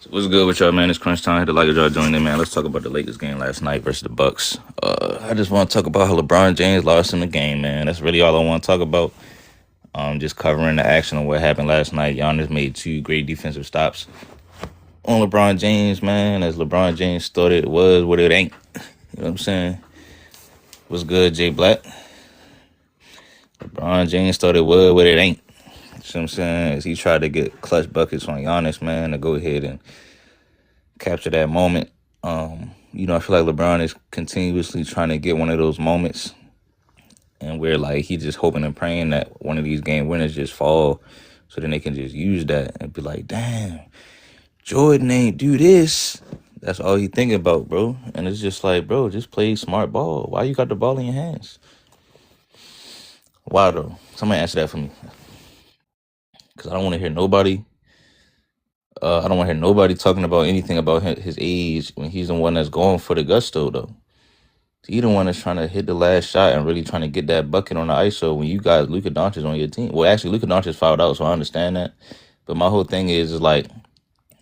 So what's good with y'all, man? It's crunch time. Hit the like if y'all joined in, man. Let's talk about the Lakers game last night versus the Bucks. I just want to talk about how LeBron James lost in the game, man. That's really all I want to talk about. Just covering the action of what happened last night. Giannis made two great defensive stops on LeBron James, man. As LeBron James thought it was, what it ain't. You know what I'm saying? What's good, Jay Black? LeBron James thought it was, what it ain't. You know what I'm saying? As he tried to get clutch buckets on Giannis, man, to go ahead and capture that moment. I feel like LeBron is continuously trying to get one of those moments, and where like he just hoping and praying that one of these game winners just fall, so then they can just use that and be like, damn, Jordan ain't do this. That's all he thinking about, bro. And it's just like, bro, just play smart ball. Why you got the ball in your hands? Why though? Somebody answer that for me, because I don't want to hear nobody. I don't want to hear nobody talking about anything about his age when he's the one that's going for the gusto, though. He the one that's trying to hit the last shot and really trying to get that bucket on the ISO when you got Luka Doncic on your team. Well, actually, Luka Doncic fouled out, so I understand that. But my whole thing is like,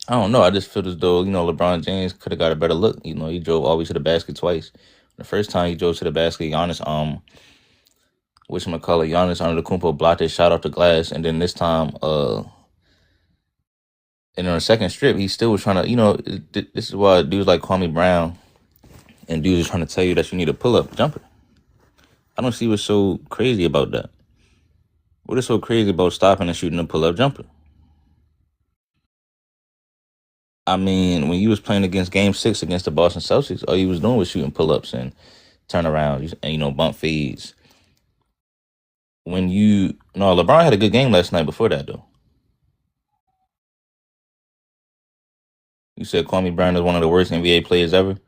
I don't know. I just feel as though, LeBron James could have got a better look. He drove all the way to the basket twice. The first time he drove to the basket, Giannis, Giannis Antetokounmpo blocked his shot off the glass. And then this time, and on the second strip, he still was trying to, this is why dudes like Kwame Brown and dudes are trying to tell you that you need a pull-up jumper. I don't see what's so crazy about that. What is so crazy about stopping and shooting a pull-up jumper? I mean, when you was playing against Game 6 against the Boston Celtics, all you was doing was shooting pull-ups and turnarounds and, bump fades. LeBron had a good game last night before that, though. You said Kwame Brown is one of the worst NBA players ever?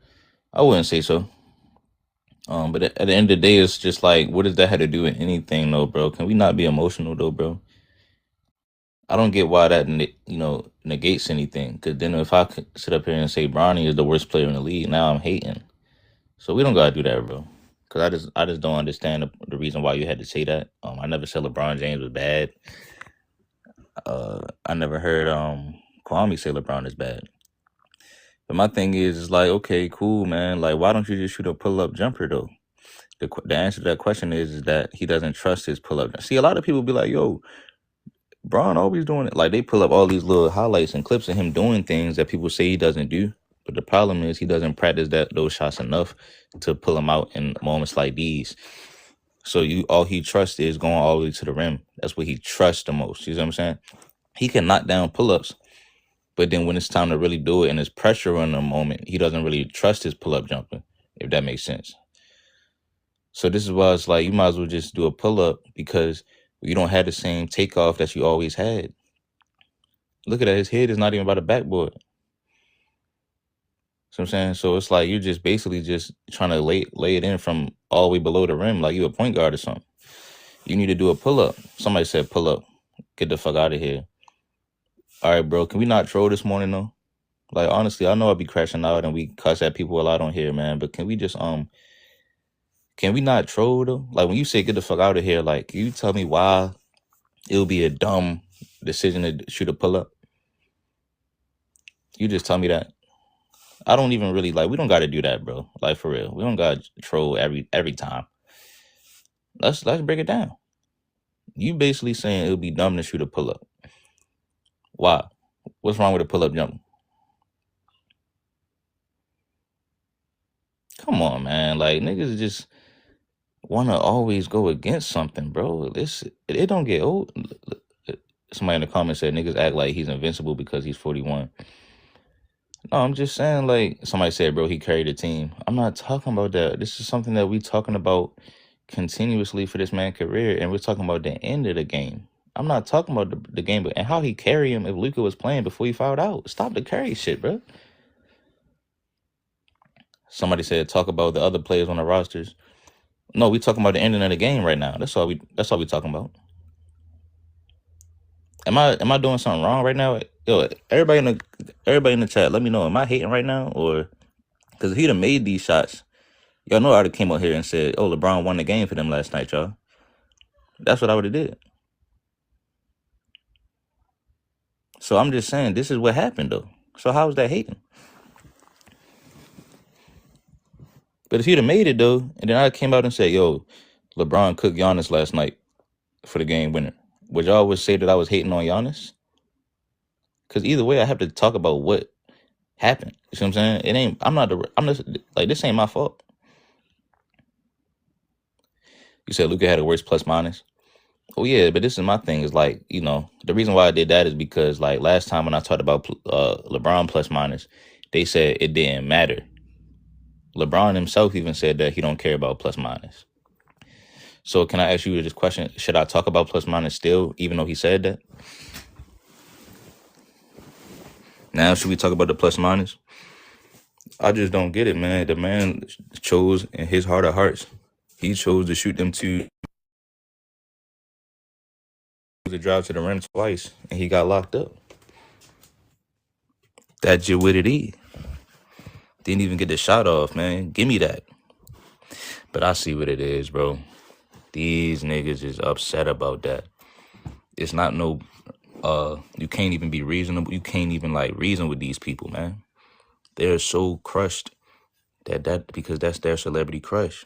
I wouldn't say so. But at the end of the day, it's just like, what does that have to do with anything, though, bro? Can we not be emotional, though, bro? I don't get why that negates anything. Because then if I could sit up here and say Bronny is the worst player in the league, now I'm hating. So we don't gotta do that, bro. Because I just don't understand the reason why you had to say that. I never said LeBron James was bad. I never heard Kwame say LeBron is bad. But my thing is like, okay, cool, man. Like, why don't you just shoot a pull-up jumper, though? The answer to that question is that he doesn't trust his pull-up. See, a lot of people be like, yo, Bron always doing it. Like, they pull up all these little highlights and clips of him doing things that people say he doesn't do. But the problem is he doesn't practice those shots enough to pull them out in moments like these. So all he trusts is going all the way to the rim. That's what he trusts the most. You know what I'm saying? He can knock down pull-ups, but then when it's time to really do it and there's pressure on the moment, he doesn't really trust his pull-up jumper, if that makes sense. So this is why it's like you might as well just do a pull-up, because you don't have the same takeoff that you always had. Look at that. His head is not even by the backboard. So I'm saying, so it's like you're just basically just trying to lay it in from all the way below the rim, like you a point guard or something. You need to do a pull-up. Somebody said pull up. Get the fuck out of here. All right, bro. Can we not troll this morning, though? Like, honestly, I know I'll be crashing out and we cuss at people a lot on here, man. But can we just can we not troll, though? Like, when you say get the fuck out of here, like, can you tell me why it would be a dumb decision to shoot a pull-up? You just tell me that. I don't even really, like, we don't got to do that, bro. Like, for real. We don't got to troll every time. Let's break it down. You basically saying it would be dumb to shoot a pull-up. Why? What's wrong with a pull-up jump? Come on, man. Like, niggas just want to always go against something, bro. It don't get old. Somebody in the comments said niggas act like he's invincible because he's 41. No, I'm just saying, like, somebody said, bro, he carried the team. I'm not talking about that. This is something that we talking about continuously for this man's career, and we're talking about the end of the game. I'm not talking about the game, and how he carried him if Luka was playing before he fouled out. Stop the carry shit, bro. Somebody said talk about the other players on the rosters. No, we talking about the ending of the game right now. That's all we talking about. Am I doing something wrong right now? Yo, everybody in the chat, let me know. Am I hating right now, or because if he'd have made these shots, y'all know I'd have came out here and said, "Oh, LeBron won the game for them last night, y'all." That's what I would have did. So I'm just saying, this is what happened though. So how is that hating? But if he'd have made it though, and then I came out and said, "Yo, LeBron cooked Giannis last night for the game winner," would y'all always say that I was hating on Giannis? Because either way, I have to talk about what happened. You see what I'm saying? It ain't. I'm just like, this ain't my fault. You said Luka had a worse plus minus. Oh yeah, but this is my thing. Is like, the reason why I did that is because like last time when I talked about LeBron plus minus, they said it didn't matter. LeBron himself even said that he don't care about plus minus. So can I ask you this question? Should I talk about plus minus still, even though he said that? Now should we talk about the plus minus? I just don't get it, man. The man chose in his heart of hearts, he chose to shoot them two, to drive to the rim twice, and he got locked up. That's just what it is. Didn't even get the shot off, man. Give me that. But I see what it is, bro. These niggas is upset about that. It's not no, you can't even be reasonable. You can't even like reason with these people, man. They're so crushed that because that's their celebrity crush.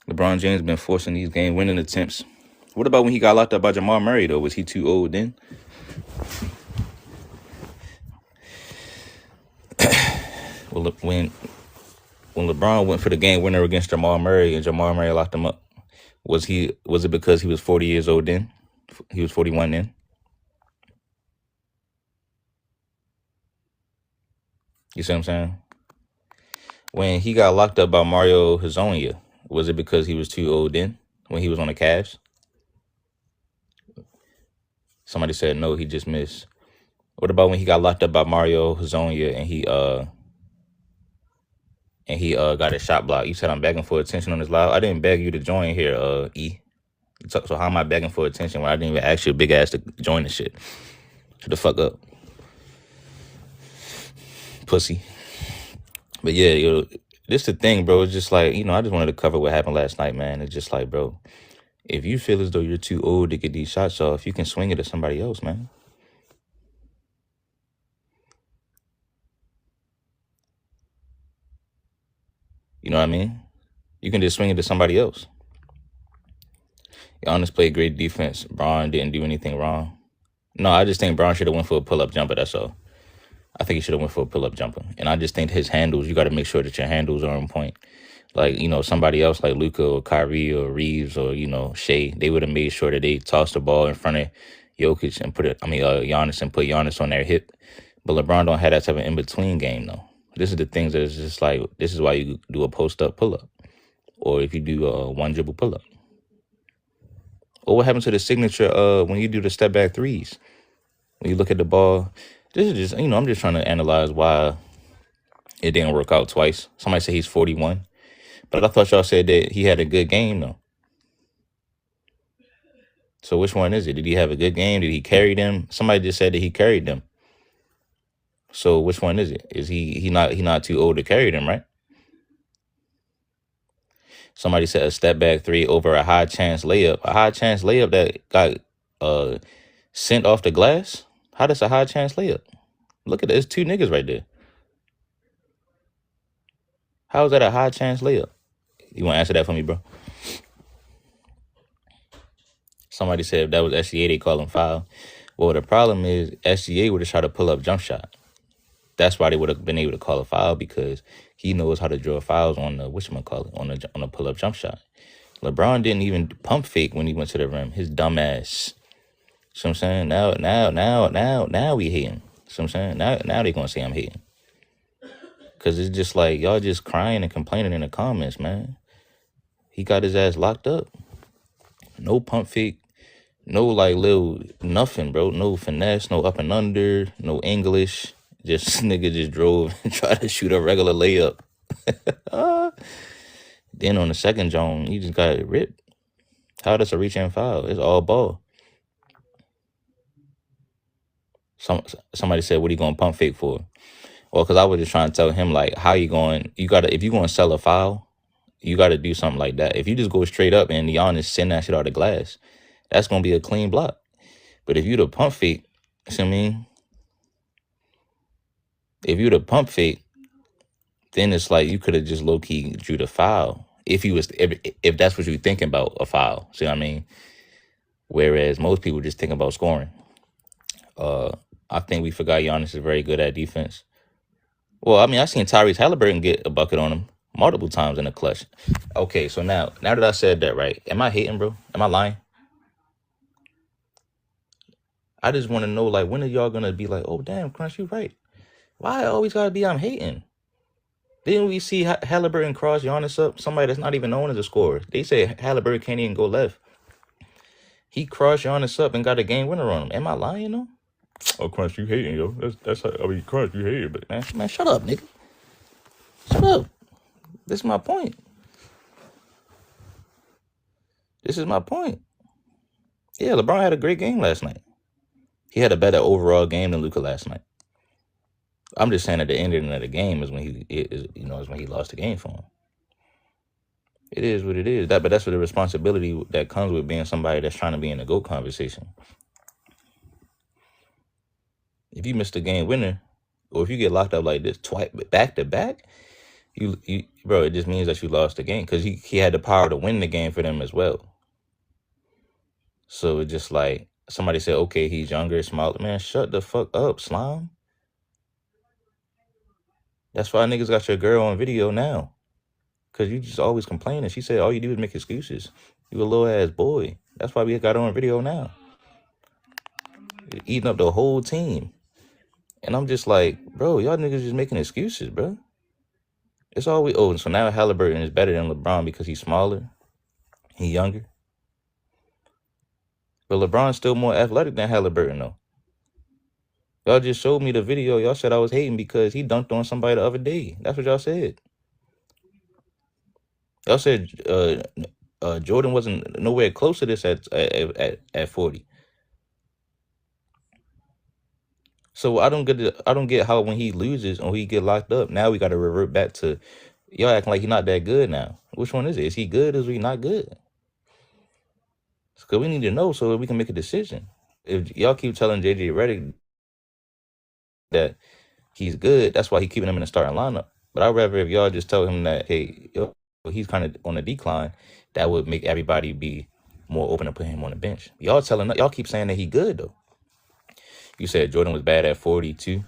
LeBron James been forcing these game winning attempts. What about when he got locked up by Jamal Murray though? Was he too old then? Well, when LeBron went for the game winner against Jamal Murray and Jamal Murray locked him up, was it because he was 40 years old then? He was 41 then? You see what I'm saying? When he got locked up by Mario Hezonja, was it because he was too old then when he was on the Cavs? Somebody said no, he just missed. What about when he got locked up by Mario Hezonja and he got a shot block? You said I'm begging for attention on this live. I didn't beg you to join here, E. So how am I begging for attention when I didn't even ask you big ass to join the shit? Shut the fuck up, pussy. But yeah, this the thing, bro. It's just like, I just wanted to cover what happened last night, man. It's just like, bro, if you feel as though you're too old to get these shots off, you can swing it at somebody else, man. You know what I mean? You can just swing it to somebody else. Giannis played great defense. Bron didn't do anything wrong. No, I just think Bron should have went for a pull-up jumper, that's all. I think he should have went for a pull-up jumper. And I just think his handles, you got to make sure that your handles are on point. Like, somebody else like Luka or Kyrie or Reeves or, Shea, they would have made sure that they tossed the ball in front of Jokic and Giannis and put Giannis on their hip. But LeBron don't have that type of in-between game, though. This is the things that is just like, this is why you do a post-up pull-up. Or if you do a one-dribble pull-up. Or what happens to the signature when you do the step-back threes? When you look at the ball, this is just, I'm just trying to analyze why it didn't work out twice. Somebody said he's 41. But I thought y'all said that he had a good game, though. So which one is it? Did he have a good game? Did he carry them? Somebody just said that he carried them. So which one is it? Is he not too old to carry them, right? Somebody said a step back three over a high chance layup. A high chance layup that got sent off the glass? How does a high chance layup? Look at it. There's two niggas right there. How is that a high chance layup? You want to answer that for me, bro? Somebody said if that was SGA, they call him foul. Well, the problem is SGA would have tried to pull up jump shot. That's why they would have been able to call a foul, because he knows how to draw fouls on the on a pull up jump shot. LeBron didn't even pump fake when he went to the rim. His dumb ass. So I'm saying now we hating. So I'm saying now they gonna say I'm hating, because it's just like y'all just crying and complaining in the comments, man. He got his ass locked up. No pump fake. No like little nothing, bro. No finesse, no up and under, no English. Just nigga just drove and tried to shoot a regular layup. Then on the second zone, he just got it ripped. How does a reach and foul? It's all ball. Somebody said, what are you going to pump fake for? Well, because I was just trying to tell him, like, how you going, if you're going to sell a foul, you got to do something like that. If you just go straight up and Giannis send that shit out of glass, that's going to be a clean block. But if you the pump fake, See what I mean? If you would have pump fake, then it's like you could have just low key drew the foul. If that's what you're thinking about, a foul. See what I mean? Whereas most people just think about scoring. I think we forgot Giannis is very good at defense. Well, I mean, I seen Tyrese Halliburton get a bucket on him multiple times in the clutch. Okay, so now that I said that, right? Am I hating, bro? Am I lying? I just want to know, like, when are y'all gonna be like, oh damn, Crunch, you right? Why I always gotta be I'm hating? Didn't we see Halliburton cross Giannis up? Somebody that's not even known as a scorer. They say Halliburton can't even go left. He crossed Giannis up and got a game winner on him. Am I lying though? Oh, Crunch, you hating, yo? That's how, I mean, Crunch, you hating, but man, shut up, nigga. Shut up. This is my point. This is my point. Yeah, LeBron had a great game last night. He had a better overall game than Luka last night. I'm just saying at the ending of the game is when he lost the game for him. It is what it is. But that's what the responsibility that comes with being somebody that's trying to be in the GOAT conversation. If you miss the game winner, or if you get locked up like this twice back to back, you bro, it just means that you lost the game because he had the power to win the game for them as well. So it's just like somebody said, okay, he's younger, smaller. Man, shut the fuck up, slime. That's why niggas got your girl on video now. Because you just always complaining. She said all you do is make excuses. You a little ass boy. That's why we got her on video now. You're eating up the whole team. And I'm just like, bro, y'all niggas just making excuses, bro. It's always, so now Halliburton is better than LeBron because he's smaller. He's younger. But LeBron's still more athletic than Halliburton, though. Y'all just showed me the video. Y'all said I was hating because he dunked on somebody the other day. That's what y'all said. Y'all said Jordan wasn't nowhere close to this at 40. So I don't get how when he loses or he get locked up, now we got to revert back to y'all acting like he's not that good now. Which one is it? Is he good or is he not good? Because we need to know so that we can make a decision. If y'all keep telling JJ Redick that he's good, that's why he's keeping him in the starting lineup. But I'd rather if y'all just tell him that, hey, he's kind of on a decline, that would make everybody be more open to put him on the bench. Y'all keep saying that he good though. You said Jordan was bad at 42.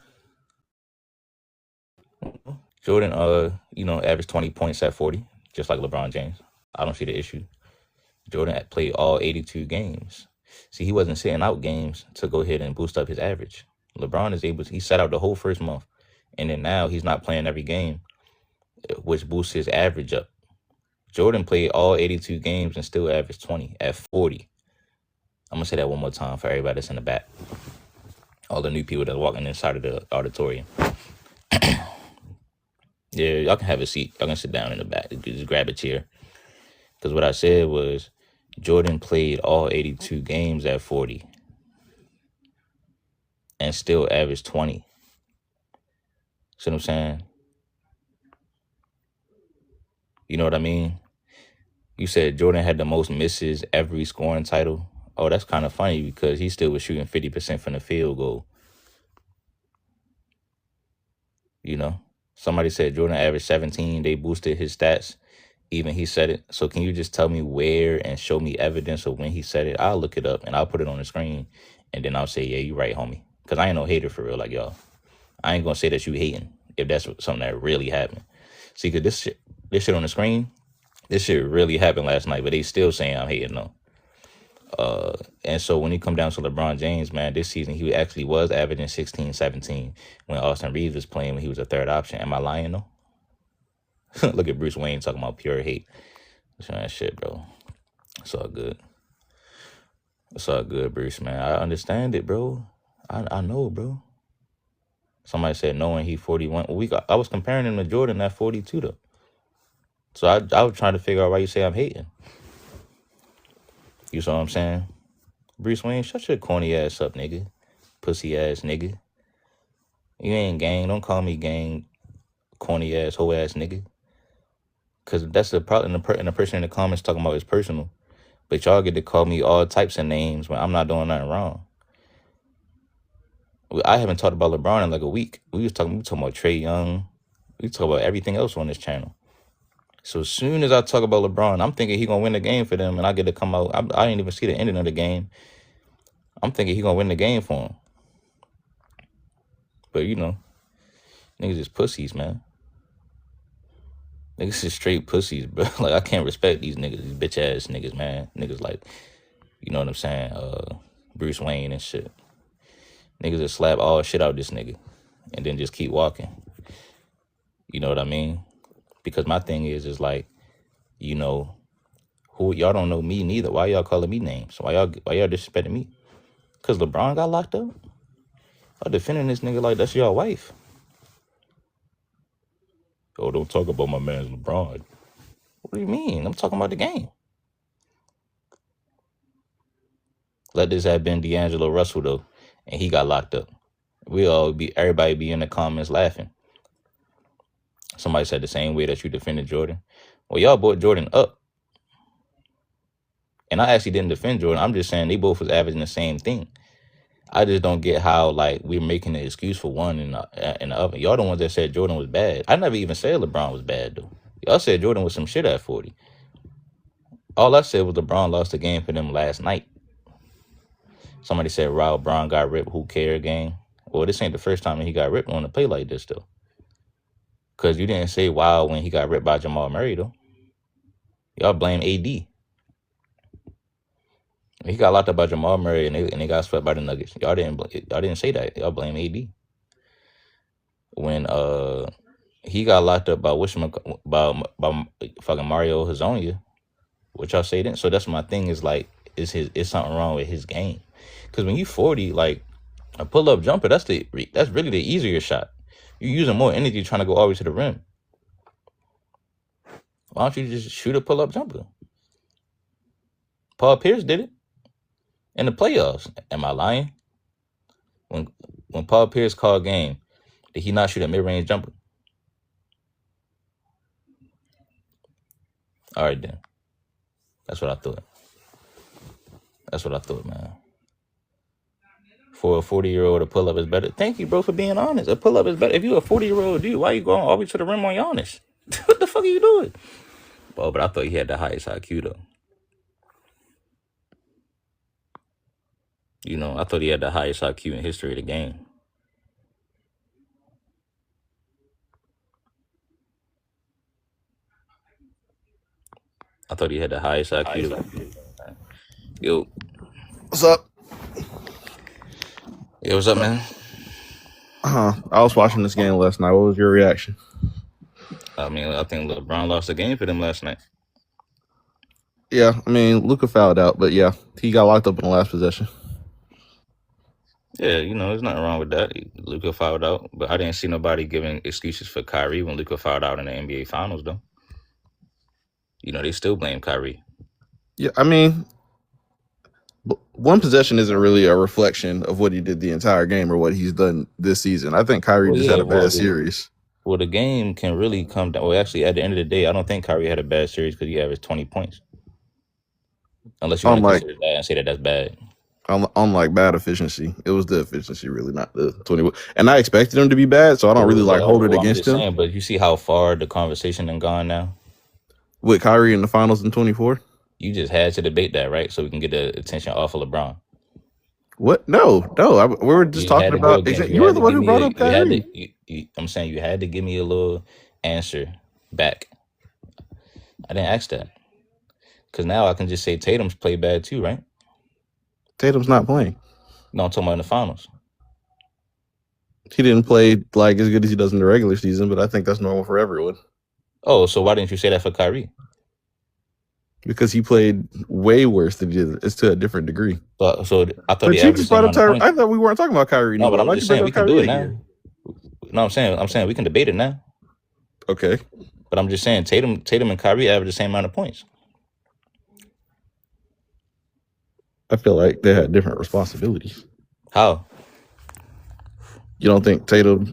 Jordan, averaged 20 points at 40, just like LeBron James. I don't see the issue. Jordan played all 82 games. See, he wasn't sitting out games to go ahead and boost up his average. LeBron is he sat out the whole first month, and then now he's not playing every game, which boosts his average up. Jordan played all 82 games and still averaged 20 at 40. I'm going to say that one more time for everybody that's in the back. All the new people that's walking inside of the auditorium. Yeah, y'all can have a seat. Y'all can sit down in the back. Just grab a chair. Because what I said was Jordan played all 82 games at 40 and still averaged 20. See what I'm saying? You know what I mean? You said Jordan had the most misses every scoring title. Oh, that's kind of funny because he still was shooting 50% from the field goal. You know? Somebody said Jordan averaged 17. They boosted his stats. Even he said it. So can you just tell me where and show me evidence of when he said it? I'll look it up and I'll put it on the screen. And then I'll say, yeah, you right, homie. Because I ain't no hater for real like y'all. I ain't going to say that you hating if that's something that really happened. See, because this shit on the screen, this shit really happened last night, but they still saying I'm hating though. And so when you come down to LeBron James, man, this season he actually was averaging 16, 17 when Austin Reeves was playing when he was a third option. Am I lying though? Look at Bruce Wayne talking about pure hate. That shit, bro. It's all good. It's all good, Bruce, man. I understand it, bro. I know, bro. Somebody said knowing he 41. I was comparing him to Jordan at 42 though. So I was trying to figure out why you say I'm hating. You saw what I'm saying? Bruce Wayne, shut your corny ass up, nigga. Pussy ass nigga. You ain't gang. Don't call me gang. Corny ass, hoe ass nigga. Because that's the problem. And the person in the comments talking about is personal. But y'all get to call me all types of names when I'm not doing nothing wrong. I haven't talked about LeBron in like a week. We talking about Trey Young. We talk about everything else on this channel. So as soon as I talk about LeBron, I'm thinking he gonna win the game for them, and I get to come out. I didn't even see the ending of the game. I'm thinking he gonna win the game for him. But you know, niggas is pussies, man. Niggas is straight pussies, bro. Like I can't respect these niggas, these bitch ass niggas, man. Niggas like, you know what I'm saying? Bruce Wayne and shit. Niggas just slap all shit out this nigga, and then just keep walking. You know what I mean? Because my thing is like, you know, who y'all don't know me neither. Why y'all calling me names? Why y'all disrespecting me? Cause LeBron got locked up. I'm defending this nigga like that's your wife. Oh, don't talk about my man's LeBron. What do you mean? I'm talking about the game. Let this have been D'Angelo Russell though, and he got locked up. Everybody be in the comments laughing. Somebody said the same way that you defended Jordan. Well, y'all brought Jordan up. And I actually didn't defend Jordan. I'm just saying they both was averaging the same thing. I just don't get how like we're making an excuse for one and the other. Y'all the ones that said Jordan was bad. I never even said LeBron was bad though. Y'all said Jordan was some shit at 40. All I said was LeBron lost the game for them last night. Somebody said Raul Brown got ripped. Who cares game? Well, this ain't the first time he got ripped on a play like this though. Cause you didn't say wow when he got ripped by Jamal Murray though. Y'all blame AD. He got locked up by Jamal Murray and they got swept by the Nuggets. Y'all didn't say that. Y'all blame AD. When he got locked up by fucking Mario Hezonja, which y'all say then. So that's my thing is like is something wrong with his game? Because when you 40, like a pull up jumper, that's really the easier shot. You're using more energy trying to go all the way to the rim. Why don't you just shoot a pull up jumper? Paul Pierce did it in the playoffs. Am I lying? When Paul Pierce called game, did he not shoot a mid range jumper? All right then. That's what I thought. Man. For a 40-year-old, a pull up is better. Thank you, bro, for being honest. A pull up is better. If you're a 40-year-old dude, why are you going all the way to the rim on Giannis? What the fuck are you doing? Oh, but I thought he had the highest IQ though. You know, I thought he had the highest IQ in history of the game. I thought he had the highest IQ. Yo. What's up? Yo, what's up, man? I was watching this game last night. What was your reaction? I mean, I think LeBron lost the game for them last night. Yeah, I mean, Luka fouled out, but yeah, he got locked up in the last possession. Yeah, you know, there's nothing wrong with that. Luka fouled out, but I didn't see nobody giving excuses for Kyrie when Luka fouled out in the NBA Finals, though. You know, they still blame Kyrie. Yeah, I mean, one possession isn't really a reflection of what he did the entire game or what he's done this season. I think Kyrie just had a bad series. Well, the game can really come down. Well, actually, at the end of the day, I don't think Kyrie had a bad series because he averaged 20 points. Unless you want to consider that and say that that's bad. Unlike bad efficiency, it was the efficiency, really, not the 20. And I expected him to be bad, so I don't really hold it against him. Saying, but you see how far the conversation has gone now? With Kyrie in the finals in 24? You just had to debate that, right? So we can get the attention off of LeBron. What? No. We were just talking about. You were the one who brought up Kyrie. I'm saying you had to give me a little answer back. I didn't ask that. Because now I can just say Tatum's played bad too, right? Tatum's not playing. No, I'm talking about in the finals. He didn't play like as good as he does in the regular season, but I think that's normal for everyone. Oh, so why didn't you say that for Kyrie? Because he played way worse than he did. It's to a different degree. So I thought you just brought up Kyrie. I thought we weren't talking about Kyrie. No, but I'm just saying we can do it now. No, I'm saying we can debate it now. Okay. But I'm just saying Tatum and Kyrie average the same amount of points. I feel like they had different responsibilities. How? You don't think Tatum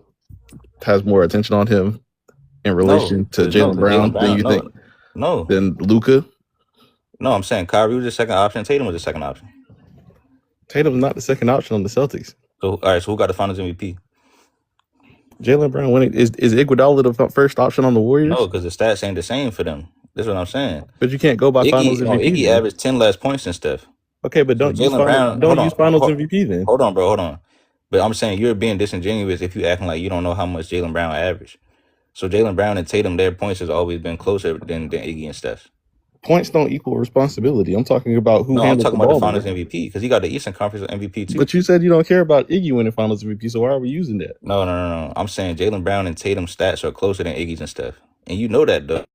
has more attention on him in relation to Jaylen Brown than you think? No. Than Luka? No, I'm saying Kyrie was the second option. Tatum was the second option. Tatum's not the second option on the Celtics. So all right, so who got the Finals MVP? Jaylen Brown winning is Iguodala the first option on the Warriors? No, because the stats ain't the same for them. That's what I'm saying. But you can't go by Finals MVP. Iggy then. averaged 10 less points than Steph. Okay, but So don't use Jaylen Brown. Hold on, Finals MVP then. hold on, bro. Hold on. But I'm saying you're being disingenuous if you acting like you don't know how much Jaylen Brown averaged. So Jaylen Brown and Tatum, their points has always been closer than Iggy and Steph. Points don't equal responsibility. I'm talking about who handles the ball. I'm talking about the Finals MVP because he got the Eastern Conference MVP too. But you said you don't care about Iggy winning Finals MVP, so why are we using that? No. I'm saying Jaylen Brown and Tatum's stats are closer than Iggy's and Steph, and you know that though.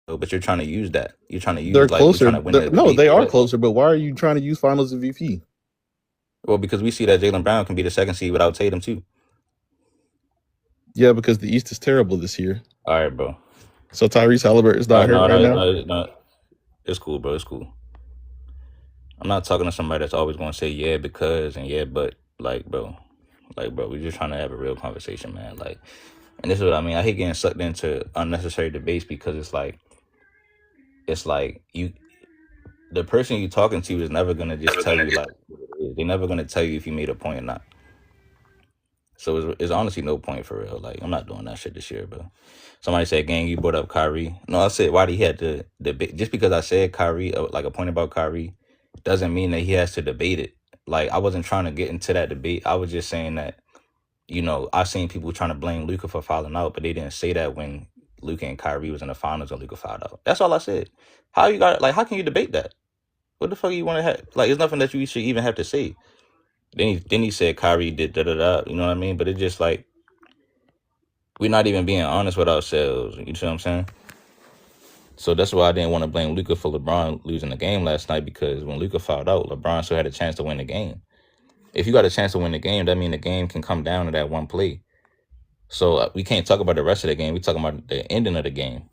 But you're trying to use that. You're trying to use. They're closer. You're trying to win no, they are closer. But why are you trying to use Finals MVP? Well, because we see that Jaylen Brown can be the second seed without Tatum too. Yeah, because the East is terrible this year. All right, bro. So Tyrese Halliburton is not hurt right now? No. It's cool, bro. It's cool. I'm not talking to somebody that's always going to say yeah because and yeah but. Like, bro, we're just trying to have a real conversation, man. Like, and this is what I mean. I hate getting sucked into unnecessary debates because it's like you, the person you're talking to is never gonna just tell you like they're never gonna tell you if you made a point or not. So it's honestly no point for real. Like, I'm not doing that shit this year, bro. Somebody said, gang, you brought up Kyrie. No, I said, why did he have to debate? Just because I said Kyrie, like a point about Kyrie, doesn't mean that he has to debate it. Like, I wasn't trying to get into that debate. I was just saying that, you know, I've seen people trying to blame Luka for fouling out, but they didn't say that when Luka and Kyrie was in the finals and Luka fouled out. That's all I said. How can you debate that? What the fuck you want to have? Like, it's nothing that you should even have to say. Then he said Kyrie did da-da-da, you know what I mean? But it's just like, we're not even being honest with ourselves. You see what I'm saying? So that's why I didn't want to blame Luka for LeBron losing the game last night, because when Luka fouled out, LeBron still had a chance to win the game. If you got a chance to win the game, that means the game can come down to that one play. So we can't talk about the rest of the game. We're talking about the ending of the game.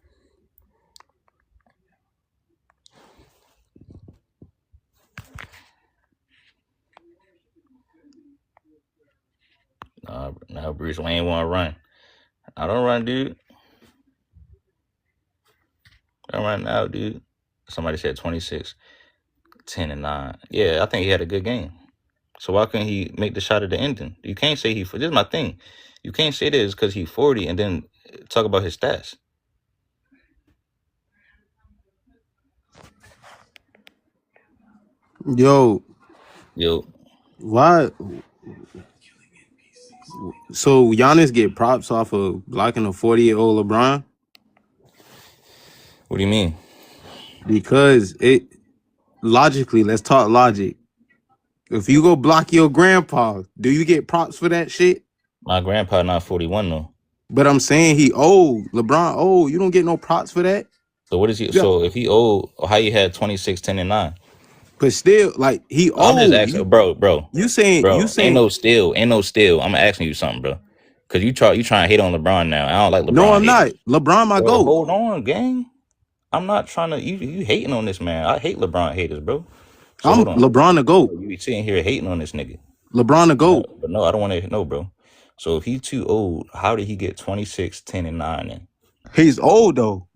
Now Bruce Wayne want to run. I don't run, dude. I don't run now, dude. Somebody said 26, 10, and 9. Yeah, I think he had a good game. So why couldn't he make the shot at the ending? You can't say this is my thing. You can't say this because he's 40 and then talk about his stats. Yo, why? So Giannis get props off of blocking a 40-year-old LeBron? What do you mean? Because logically, let's talk logic. If you go block your grandpa, do you get props for that shit? My grandpa not 41 though. But I'm saying he old. LeBron old. You don't get no props for that. So what is he? Yeah. So if he old, how you had 26, 10, and 9? But still, like, he old. I'm just asking, bro. You saying ain't no still. I'm asking you something, bro. Cause you trying to hate on LeBron now. I don't like LeBron. No, I'm not. LeBron my GOAT. Hold on, gang. I'm not trying to. You hating on this man. I hate LeBron haters, bro. So I'm LeBron the GOAT. You be sitting here hating on this nigga. LeBron the GOAT. But no, I don't want to know, bro. So if he's too old, how did he get 26, 10, and 9 then? He's old though.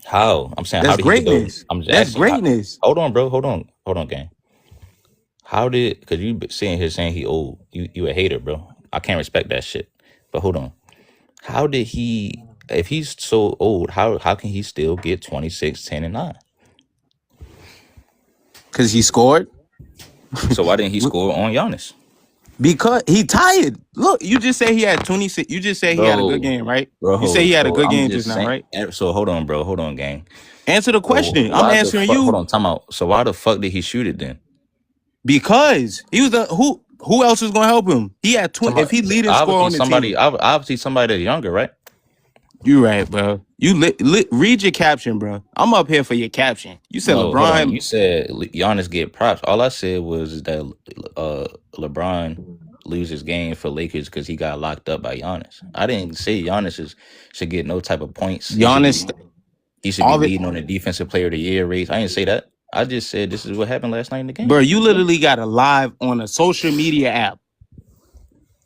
How? I'm saying, that's how did greatness. I'm just that's asking, greatness. Hold on, bro. Hold on, gang. How did? Because you sitting here saying he old. You a hater, bro. I can't respect that shit. But hold on. How did he? If he's so old, how can he still get 26, 10, and 9? Because he scored. So why didn't he score on Giannis? Because he tired. Look, you just say he had 26. You just say he had a good game, right? Bro, you say he had a good game just now, right? So hold on, bro. Hold on, gang. Answer the question. I'm answering you. Hold on, time out. So why the fuck did he shoot it then? Because he was who else was gonna help him? He had 20. If he leading score on the team, obviously somebody that's younger, right? You right, bro. You read your caption, bro. I'm up here for your caption. You said LeBron. You said Giannis get props. All I said was that LeBron loses game for Lakers because he got locked up by Giannis. I didn't say Giannis should get no type of points. Giannis, he should be leading on the defensive player of the year race. I didn't say that. I just said this is what happened last night in the game. Bro, you literally got a live on a social media app.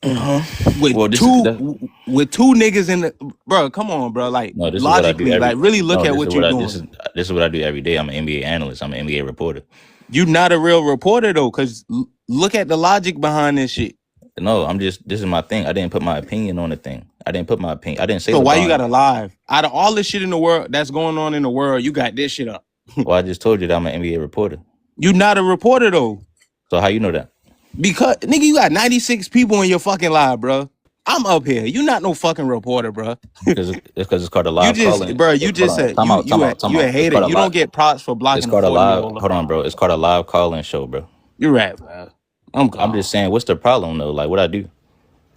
With two niggas in the bro, come on, bro. Like, no, logically, like, really look at what you're doing. This is what I do every day. I'm an NBA analyst. I'm an NBA reporter. You're not a real reporter though, because look at the logic behind this shit. No, this is my thing. I didn't put my opinion on the thing. I didn't put my opinion. I didn't say So why you LeBron. got a live? Out of all the shit in the world that's going on in the world, you got this shit up. Well, I just told you that I'm an NBA reporter. You not a reporter though. So how you know that? Because nigga, you got 96 people in your fucking live, bro. I'm up here. You not no fucking reporter, bro. Because it's called a live calling. Bro, you just said you a hater. You don't get props for blocking. It's called a live. Hold on, bro. It's called a live calling show, bro. You're right, bro. I'm just saying, what's the problem though? Like, what I do?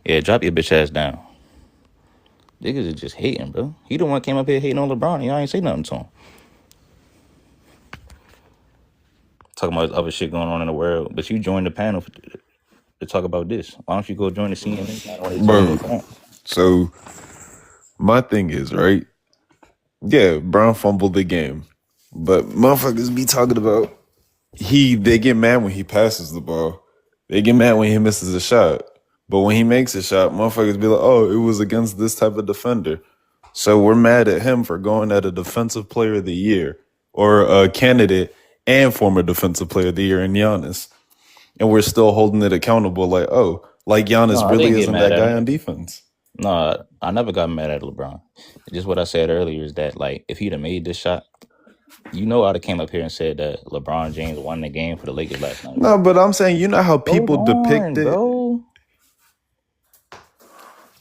Yeah, drop your bitch ass down. Niggas is just hating, bro. He the one came up here hating on LeBron, and y'all ain't say nothing to him. Talking about other shit going on in the world, but you joined the panel to talk about this. Why don't you go join the CNN? Bro, so my thing is, right? Yeah, Brown fumbled the game, but motherfuckers be talking about they get mad when he passes the ball. They get mad when he misses a shot. But when he makes a shot, motherfuckers be like, oh, it was against this type of defender. So we're mad at him for going at a defensive player of the year or a candidate and former defensive player of the year in Giannis. And we're still holding it accountable like, oh, like Giannis really isn't that guy on defense. No, I never got mad at LeBron. Just what I said earlier is that, like, if he'd have made this shot, you know, I'd have came up here and said that LeBron James won the game for the Lakers last night. No, but I'm saying, you know how people depict it. Bro.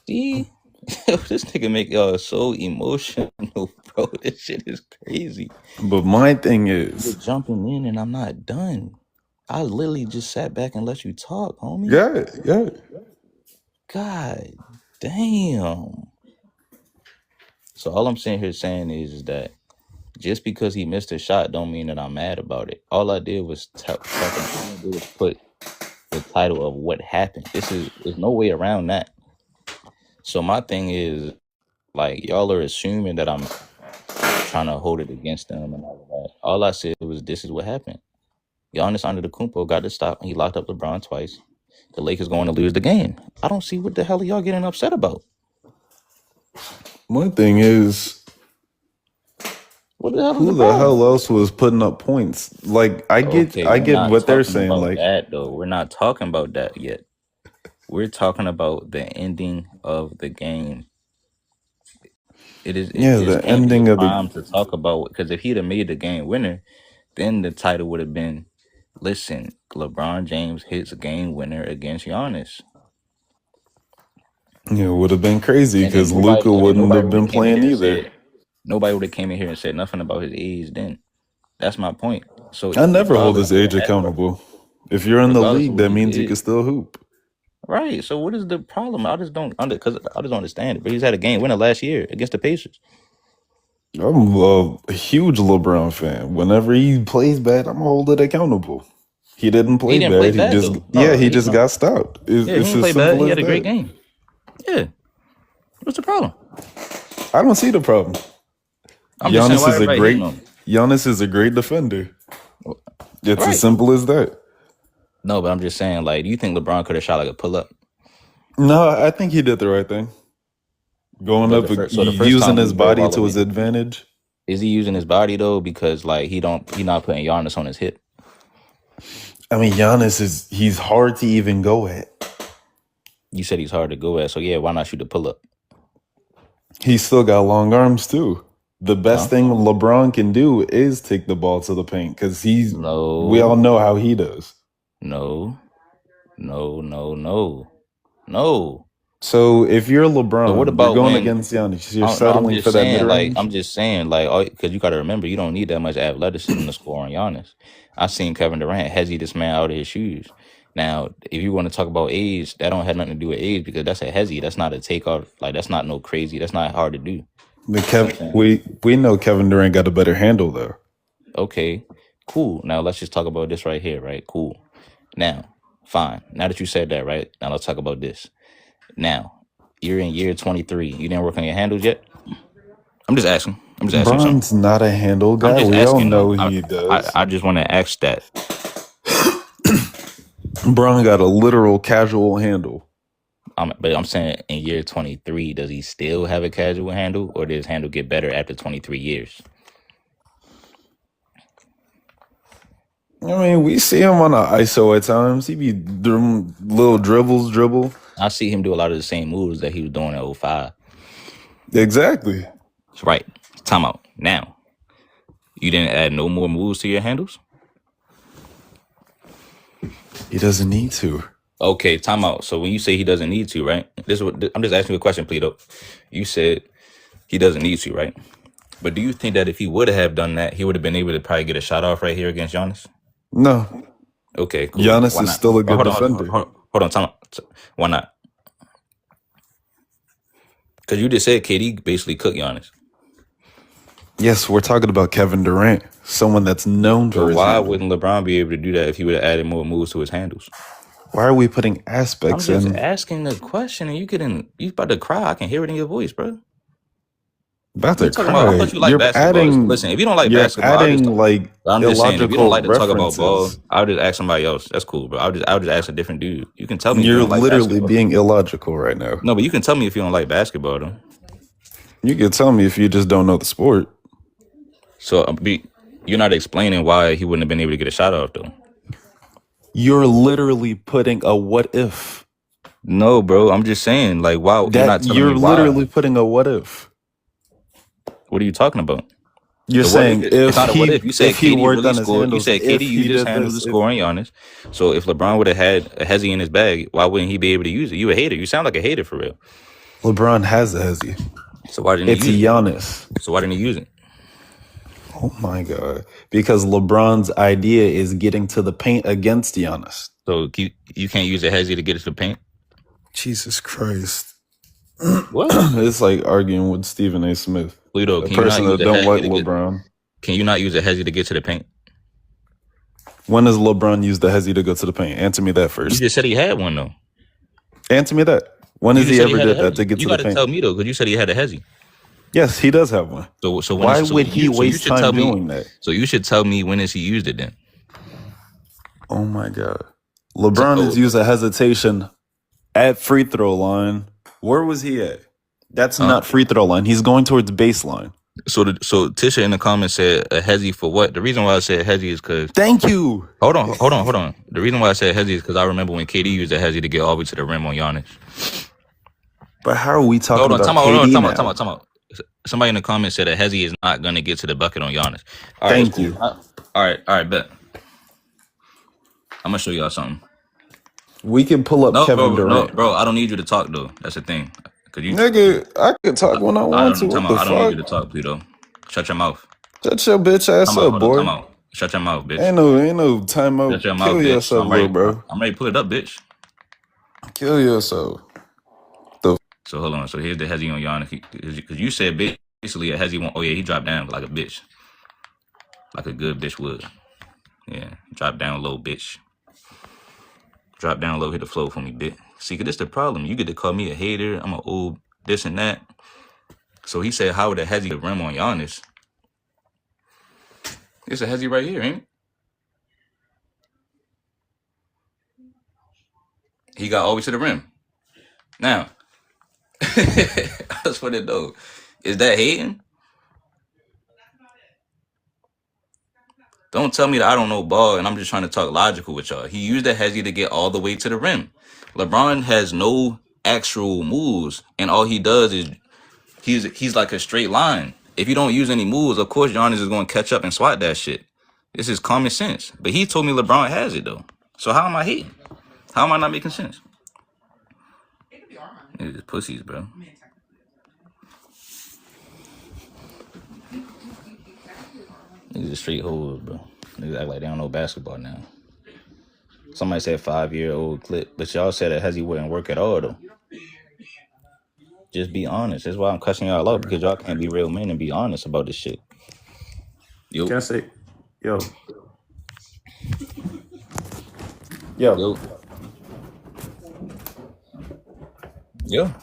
See, this nigga make y'all so emotional, bro. This shit is crazy. But my thing is, you're jumping in and I'm not done. I literally just sat back and let you talk, homie. Yeah. God damn. So all I'm sitting here saying is that just because he missed a shot don't mean that I'm mad about it. All I did was put the title of what happened. There's no way around that. So my thing is, like, y'all are assuming that I'm trying to hold it against them and all of that. All I said was this is what happened. Giannis Antetokounmpo got to stop. He locked up LeBron twice. The Lakers going to lose the game. I don't see what the hell are y'all getting upset about. My thing is, what the hell who the hell else was putting up points? Like, I get what they're saying. Like that though, we're not talking about that yet. We're talking about the ending of the game. The ending of the time to talk about, because if he'd have made the game winner, then the title would have been, listen, LeBron James hits a game winner against Giannis. Yeah, it would have been crazy because Luka wouldn't have been playing either. Nobody would have came in here and said nothing about his age then. That's my point. So I never hold his age accountable. If you're in the league, that means you can still hoop. Right. So what is the problem? I just don't understand it. But he's had a game winner last year against the Pacers. I'm a huge LeBron fan. Whenever he plays bad, I'm gonna hold it accountable. He didn't play bad. He just got stopped. He didn't play bad. He had a great game. Yeah. What's the problem? I don't see the problem. Giannis is a great defender. It's as simple as that. No, but I'm just saying, like, do you think LeBron could have shot like a pull-up? No, I think he did the right thing. Going up, using his body to his advantage. Is he using his body though? Because like he not putting Giannis on his hip. I mean, Giannis he's hard to even go at. You said he's hard to go at, so yeah, why not shoot a pull-up? He's still got long arms too. The best thing LeBron can do is take the ball to the paint because we all know how he does. No. So if you're LeBron, so what about you're going against Giannis, you're settling for that mid-range? I'm just saying, like, because you got to remember, you don't need that much athleticism to score on Giannis. I seen Kevin Durant hesi this man out of his shoes. Now, if you want to talk about age, that don't have nothing to do with age because that's a hesi. That's not a takeoff. Like, that's not no crazy. That's not hard to do. We know Kevin Durant got a better handle though. Okay, cool. Now let's just talk about this right here, right? Cool. Now, fine. Now that you said that, right? Now let's talk about this. Now, you're in year 23. You didn't work on your handles yet? I'm just asking. LeBron's not a handle guy. We all know he does. I just want to ask that. LeBron got a literal casual handle. But I'm saying in year 23, does he still have a casual handle, or does his handle get better after 23 years? I mean, we see him on an ISO at times. He be doing little dribble. I see him do a lot of the same moves that he was doing at 05. Exactly. Right. Time out. Now, you didn't add no more moves to your handles? He doesn't need to. Okay, time out. So when you say he doesn't need to, right? This is what I'm just asking you a question, Pleto. You said he doesn't need to, right? But do you think that if he would have done that, he would have been able to probably get a shot off right here against Giannis? No. Okay, cool. Giannis Why is not? still a good Hold on, defender. hold on, time out. Why not? Because you just said KD basically cooked Giannis. Yes, we're talking about Kevin Durant, someone that's known for So his why handle. wouldn't LeBron be able to do that if he would have added more moves to his handles? Why are we putting I'm aspects just in? asking the question, and you about to cry. I can hear it in your voice, bro. About You to talking about? I cry. thought you like You're basketball. adding. Listen, if you don't like You're basketball, adding like I'm just saying, if you don't illogical like to talk about ball, references. I'll just ask somebody else. That's cool, bro. I'll just ask a different dude. You can tell me if you You're don't like literally basketball. being illogical right now. No, but you can tell me if you don't like basketball, though. You can tell me if you just don't know the sport. So you're not explaining why he wouldn't have been able to get a shot off, though. You're literally putting a what if. No, bro. I'm just saying, like, wow. You're not telling You're me why. literally putting a what if. What are you talking about? You're The what saying if, it's not a what if. You said if he KD worked really on his scored. You handles, said if KD he used his did handles this, to score on Giannis. So if LeBron would have had a hesi in his bag, why wouldn't he be able to use it? You a hater. You sound like a hater for real. LeBron has a hesi. So why didn't It's he use Giannis. it? So why didn't he use it? Oh my God. Because LeBron's idea is getting to the paint against Giannis. So you can't use a hesi to get to the paint? Jesus Christ. What? It's like arguing with Stephen A. Smith. Pluto, A can you not person use that a don't hesi like to get? LeBron. Can you not use a hesi to get to the paint? When does LeBron use the hesi to go to the paint? Answer me that You first. just said he had one though. Answer me that. When You has just he said ever had a did that hesi. to get You to the got to paint? tell me though, because you said he had a hesi. Yes, he does have one. So Why so would he you waste should tell time me. doing that? So you should tell me when has he used it then? Oh my God. LeBron has used a hesitation at free throw line. Where was he at? That's not free throw line. He's going towards baseline. So Tisha in the comments said a hezi for what? The reason why I said hezi is because Thank you. hold on. The reason why I said hezi is because I remember when KD used a hezi to get all the way to the rim on Giannis. But how are we talking Hold on, about time KD out. now? Somebody in the comments said a hezi is not gonna get to the bucket on Giannis. All right, Thank that's cool. you. All right, bet. I'm gonna show y'all something. We can pull up Kevin Durant. Bro, I don't need you to talk though. That's the thing. Cause you, Nigga, I can talk when I want to. What the I don't need you to fuck? talk, Pluto. Shut your mouth. Shut your bitch ass up, boy. Shut your mouth, bitch. Ain't no timeout. Shut your mouth, Kill bitch. yourself, bro. I'm ready to pull it up, bitch. Kill yourself. So hold on. So here's the hezi on Giannis. Because you said basically a hezi one. Oh yeah, he dropped down like a bitch. Like a good bitch would. Yeah. Drop down low, bitch. Drop down low, hit the floor for me, bitch. See, cause this the problem. You get to call me a hater. I'm an old this and that. So he said, how would a hezi rim on Giannis? It's a hezi right here, ain't it? He got all the way to the rim. Now, I just want to know, is that hating? Don't tell me that I don't know ball and I'm just trying to talk logical with y'all. He used the hezi to get all the way to the rim. LeBron has no actual moves, and all he does is he's like a straight line. If you don't use any moves, of course Giannis is going to catch up and swat that shit. This is common sense. But he told me LeBron has it though. So how am I hating? How am I not making sense? Niggas pussies, bro. Niggas are straight hoes, bro. Niggas act like they don't know basketball now. Somebody said 5-year-old clip, but y'all said that hezi wouldn't work at all though. Just be honest. That's why I'm cussing y'all out, because y'all can't be real men and be honest about this shit. Yo. Can I say, yo. Yo.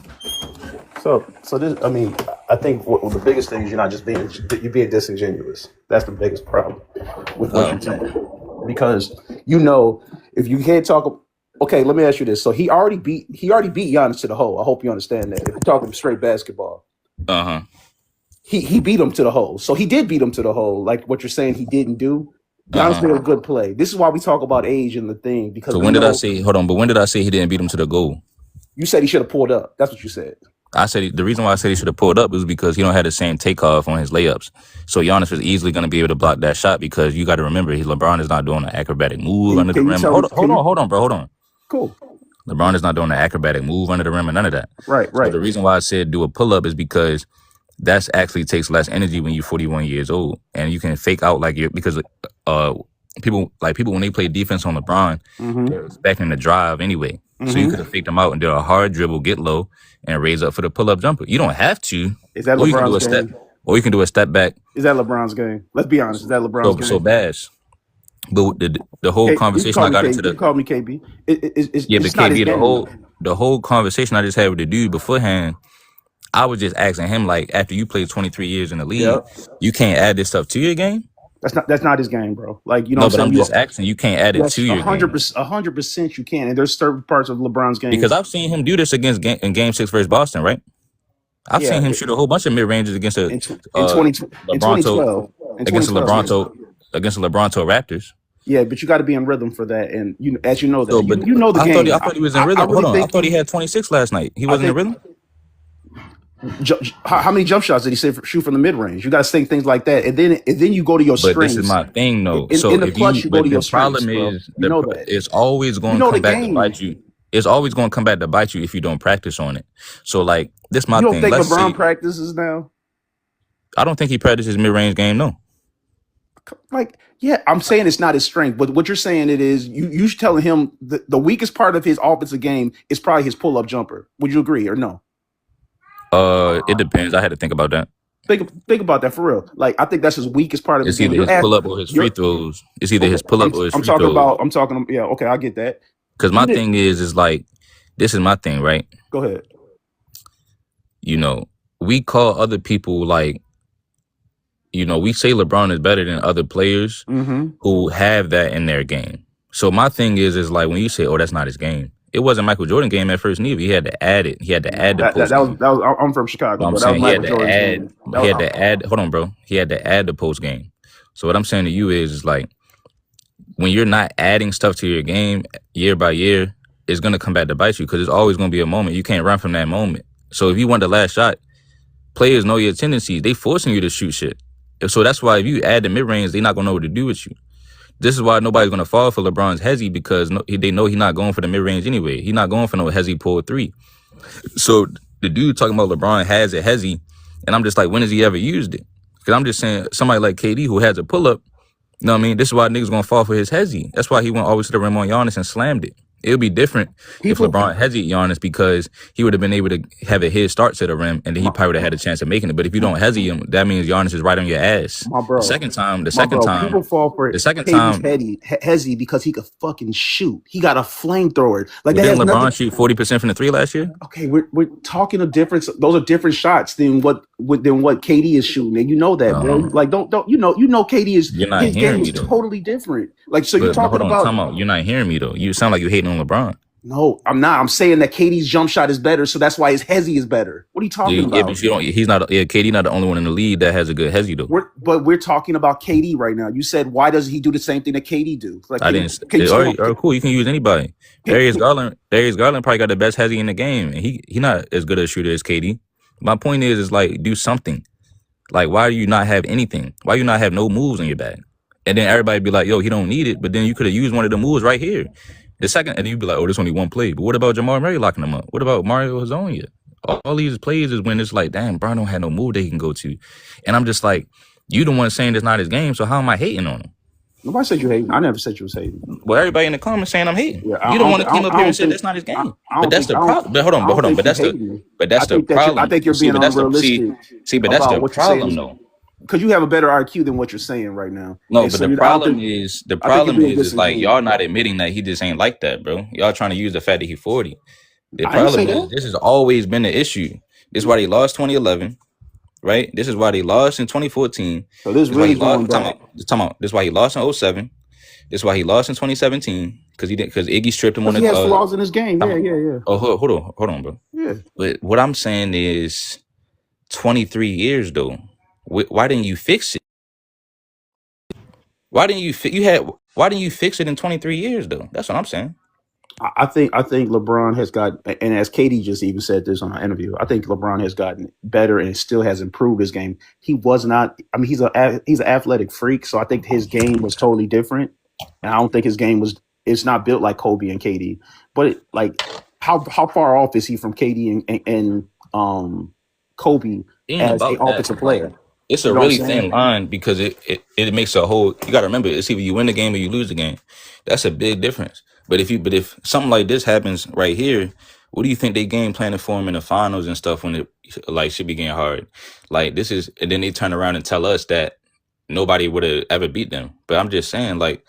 So this, I mean, I think what the biggest thing is you're being disingenuous. That's the biggest problem with what you're saying, because if you can't talk. Okay, let me ask you this. So he already beat Giannis to the hole. I hope you understand that. If you're talking straight basketball, he beat him to the hole. So he did beat him to the hole. Like what you're saying, he didn't do. Giannis made a Uh-huh. good play. This is why we talk about age and the thing because So we when did I know say? Hold on, but when did I say he didn't beat him to the goal? you said he should have pulled up. That's what you said. I said the reason why I said he should have pulled up is because he don't have the same takeoff on his layups. So Giannis was easily going to be able to block that shot because you got to remember, LeBron is not doing an acrobatic move under the Can you rim. tell me? Hold on, bro. Hold on. Cool. LeBron is not doing an acrobatic move under the rim or none of that. Right. So the reason why I said do a pull up is because that's actually takes less energy when you're 41 years old, and you can fake out like you're because people when they play defense on LeBron, they're expecting to drive anyway. So you could have faked them out and did a hard dribble, get low, and raise up for the pull up jumper. You don't have to. Is that Or you can do a LeBron's step, game? or you can do a step back. Is that LeBron's game? Let's be honest. Is that LeBron's game? So Bash. But the whole You conversation I got into you call me KB. It's but not his KB, game. the whole conversation I just had with the dude beforehand, I was just asking him, like, after you played 23 years in the league, Yep. you can't add this stuff to your game? That's not his game, bro. Like, you know No, what but I'm I'm saying? just asking, you can't add it Yes, to your game. 100% you can. And there's certain parts of LeBron's game. Because I've seen him do this in game 6 versus Boston, right? I've seen him shoot a whole bunch of mid ranges against the in 2012. against the LeBronto Raptors. Yeah, but you got to be in rhythm for that, and as you know that. So, but you know the game. I thought he was in rhythm. Hold on, I thought he had 26 last night. He wasn't in rhythm. How many jump shots did he shoot from the mid range? You got to think things like that, and then you go to your strengths. But this is my thing, though. So in the clutch, you go to your strengths. The problem is, you know that. it's always going to come back to bite you. It's always going to come back to bite you if you don't practice on it. So, like, this my thing. You don't think LeBron practices now? I don't think he practices mid range game. No. Like, yeah, I'm saying it's not his strength, but what you're saying it is you telling him the weakest part of his offensive game is probably his pull up jumper. Would you agree or no? It depends. I had to think about that. Think about that for real. Like, I think that's his weakest part of his game. It's either his pull up or his free throws. It's either his pull up or his free throws. I'm talking. Yeah, okay, I get that. Because my thing is like, this is my thing, right? Go ahead. You know, we call other people like, you know, we say LeBron is better than other players who have that in their game. So my thing is like when you say, "Oh, that's not his game," it wasn't Michael Jordan game at first neither. He had to add it. He had to add the post. That was. I'm from Chicago. I'm saying he had to add. He had to add. Hold on, bro. He had to add the post game. So what I'm saying to you is like, when you're not adding stuff to your game year by year, it's gonna come back to bite you because it's always gonna be a moment. You can't run from that moment. So if you want the last shot, players know your tendencies. They forcing you to shoot shit. So that's why if you add the mid range, they're not gonna know what to do with you. This is why nobody's gonna fall for LeBron's hesi because they know he's not going for the mid range anyway. He's not going for no hesi pull three. So the dude talking about LeBron has a hesi, and I'm just like, when has he ever used it? Because I'm just saying somebody like KD who has a pull up. You know what I mean? This is why niggas gonna fall for his hesi. That's why he went always to the rim on Giannis and slammed it. It would be different if LeBron hesi Giannis because he would have been able to have a head start to the rim and then he probably would have had a chance of making it. But if you don't hesi him, that means Giannis is right on your ass. My bro. The second time, people fall for hesi because he could fucking shoot. He got a flamethrower. Like that. Didn't LeBron shoot 40% from the three last year? Okay, we're talking of difference. Those are different shots than what KD is shooting, and you know that, bro. Like don't you know KD is you're not his hearing game me, is totally different. Like so you're talking about. You're not hearing me though. You sound like you're hating on LeBron. No, I'm not. I'm saying that KD's jump shot is better, so that's why his hesi is better. What are you talking about? Yeah, but he's not. Yeah, KD not the only one in the league that has a good hesi though. But we're talking about KD right now. You said why does he do the same thing that KD do? Like I didn't. All right, cool. You can use anybody. Darius Garland probably got the best hesi in the game, and he not as good a shooter as KD. My point is like do something. Like why do you not have anything? Why you not have no moves in your bag? And then everybody be like, yo, he don't need it. But then you could have used one of the moves right here. The second, and you'd be like, oh, this only one play. But what about Jamal Murray locking him up? What about Mario Hezonja? All these plays is when it's like, damn, Brian don't have no move they can go to. And I'm just like, you the one saying it's not his game, so how am I hating on him? Nobody said you hating. I never said you was hating. Well, everybody in the comments saying I'm hating. Yeah, you don't want to came up here and say that's not his game. But that's the problem. But hold on. But that's the problem. I think you're being unrealistic. But that's the problem, though. Because you have a better IQ than what you're saying right now. No, but the problem is like y'all not admitting that he just ain't like that, bro. Y'all trying to use the fact that he's 40. The problem is this has always been the issue. This is why they lost 2011, right? This is why they lost in 2014. So this really going back. This is why he lost in 07. This is why he lost in 2017 because Iggy stripped him on the. He has flaws in his game. Yeah. Oh, hold on, bro. Yeah. But what I'm saying is, 23 years though. Why didn't you fix it? Why didn't you you had? Why didn't you fix it in 23 years though? That's what I'm saying. I think LeBron has got, and as Katie just even said this on our interview, I think LeBron has gotten better and still has improved his game. He was not. I mean, he's an athletic freak, so I think his game was totally different. And I don't think his game was. It's not built like Kobe and KD, but like how far off is he from KD and Kobe Ain't as a about that. offensive player? It's You a know what I'm really thin saying? line because it makes a whole. You got to remember, it's either you win the game or you lose the game. That's a big difference. But if something like this happens right here, what do you think they game planning for him in the finals and stuff when it like should be getting hard? Like this is, and then they turn around and tell us that nobody would have ever beat them. But I'm just saying, like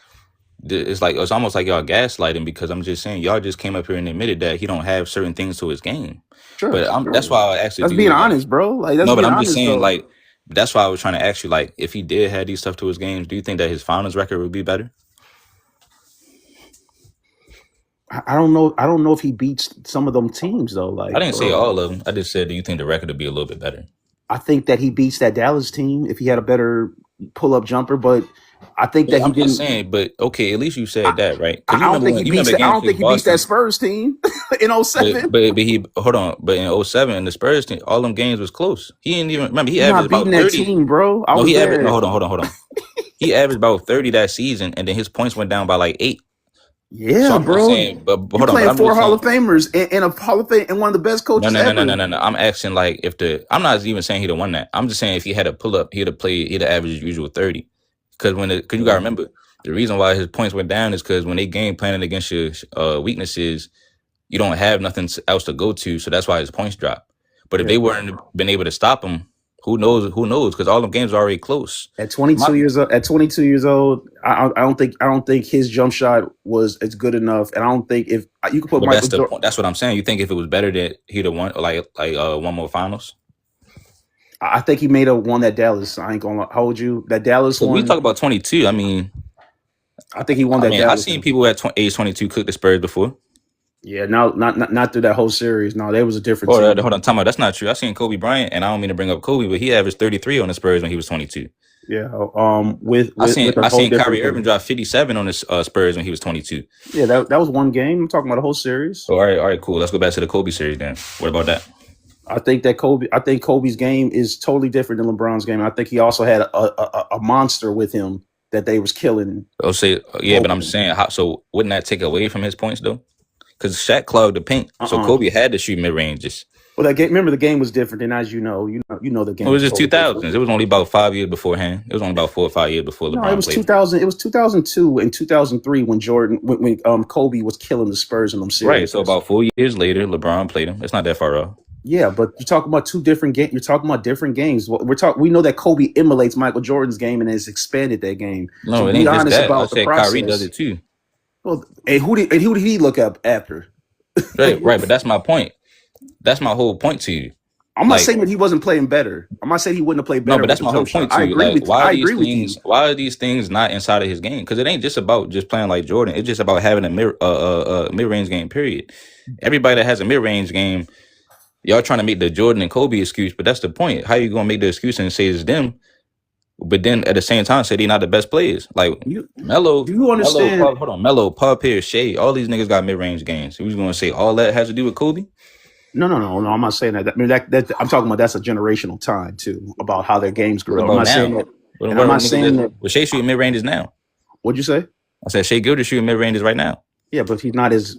it's almost like y'all gaslighting because I'm just saying y'all just came up here and admitted that he don't have certain things to his game. Sure. But that's why I actually That's do being like. honest, bro. Like that's No, but being I'm just honest, saying, though. like, that's why I was trying to ask you, like, if he did have these stuff to his games, do you think that his finals record would be better? I don't know. I don't know if he beats some of them teams though. I Like, didn't say bro, all of them. I just said, do you think the record would be a little bit better? I think that he beats that Dallas team if he had a better pull up jumper. But I think that Yeah, he I'm just didn't. saying, but okay, at least you I, said that, right? I Because you don't remember think he when you beats remember that. I Game don't think 6 he beats that Boston, Spurs team in '07. but he hold on, but in '07 the Spurs team, all them games was close. He didn't even remember he You're averaged not beating about that 30. team, bro. I No, was he averaged no, there. hold on. He averaged about 30 that season, and then his points went down by like 8. So Yeah, I'm just bro. saying, but You hold on, but playing I'm four just Hall saying. of Famers and a Hall of Fame and one of the best No, coaches no, no, no, no, ever. no, no. I'm asking like if I'm not even saying he'd have won that. I'm just saying if he had a pull up, he'd have averaged his usual 30. Because you gotta remember the reason why his points went down is because when they game planning against your weaknesses, you don't have nothing else to go to, so that's why his points drop. But if Yeah. they weren't been able to stop him, who knows? Who knows? Because all the games are already close. At My, 22 years old, I don't think his jump shot was as good enough, and I don't think if you could put but that's Michael the Jordan. point. That's what I'm saying. You think if it was better that he'd have won like one more finals? I think he made a one that Dallas. I ain't gonna hold you. That Dallas Because we one. talk about 22. I think he won that I've Dallas seen one. people at age 22 cook the Spurs before. Yeah, no, not through that whole series. No, they was a different Hold team. on, time out. That's not true. I seen Kobe Bryant, and I don't mean to bring up Kobe, but he averaged 33 on the Spurs when he was 22. Yeah, with I a whole seen different Kyrie Irving team. drop 57 on the Spurs when he was 22. Yeah, that was one game. I'm talking about the whole series. Oh, all right, cool. Let's go back to the Kobe series then. What about that? I think Kobe's game is totally different than LeBron's game. I think he also had a monster with him that they was killing. Oh, say yeah, but I'm saying, so wouldn't that take away from his points though? Because Shaq clogged the paint, so Kobe had to shoot mid ranges. Well, that game. Remember, the game was different, and as you know, the game It was was just totally 2000s. different. It was only about 5 years beforehand. It was only about 4 or 5 years before No, it LeBron was played. 2000. It was 2002 and 2003 when Kobe was killing the Spurs in them series. Right. So about 4 years later, LeBron played him. It's not that far off. Yeah, but you're talking about two different games. You're talking about different games. We know that Kobe emulates Michael Jordan's game and has expanded that game. No, So it be ain't just honest that. I about the said Kyrie does process. it too. Well, and who did he look up after? Right. But that's my point. That's my whole point to you. I'm not Like, saying that he wasn't playing better. I'm not saying he wouldn't have played no, better but that's with my the whole jump shot. point to I you. agree Like, with you. why are these things not inside of his game? Because it ain't just about just playing like Jordan. It's just about having a mid range game. Period. Everybody that has a mid range game, y'all trying to make the Jordan and Kobe excuse, but that's the point. How you gonna make the excuse and say it's them, but then at the same time say they're not the best players? Like Do Melo, you understand? Melo, Paul Pierce, Shea, all these niggas got mid range games. Who's gonna say all that has to do with Kobe? No. I'm not saying that. I mean, that I'm talking about. That's a generational time too, about how their games What grow. I'm about not saying now? that. What And about I'm not niggas saying that. well, Shea shooting mid ranges now. What'd you say? I said Shea Gilder shooting mid ranges right now. Yeah, but he's not as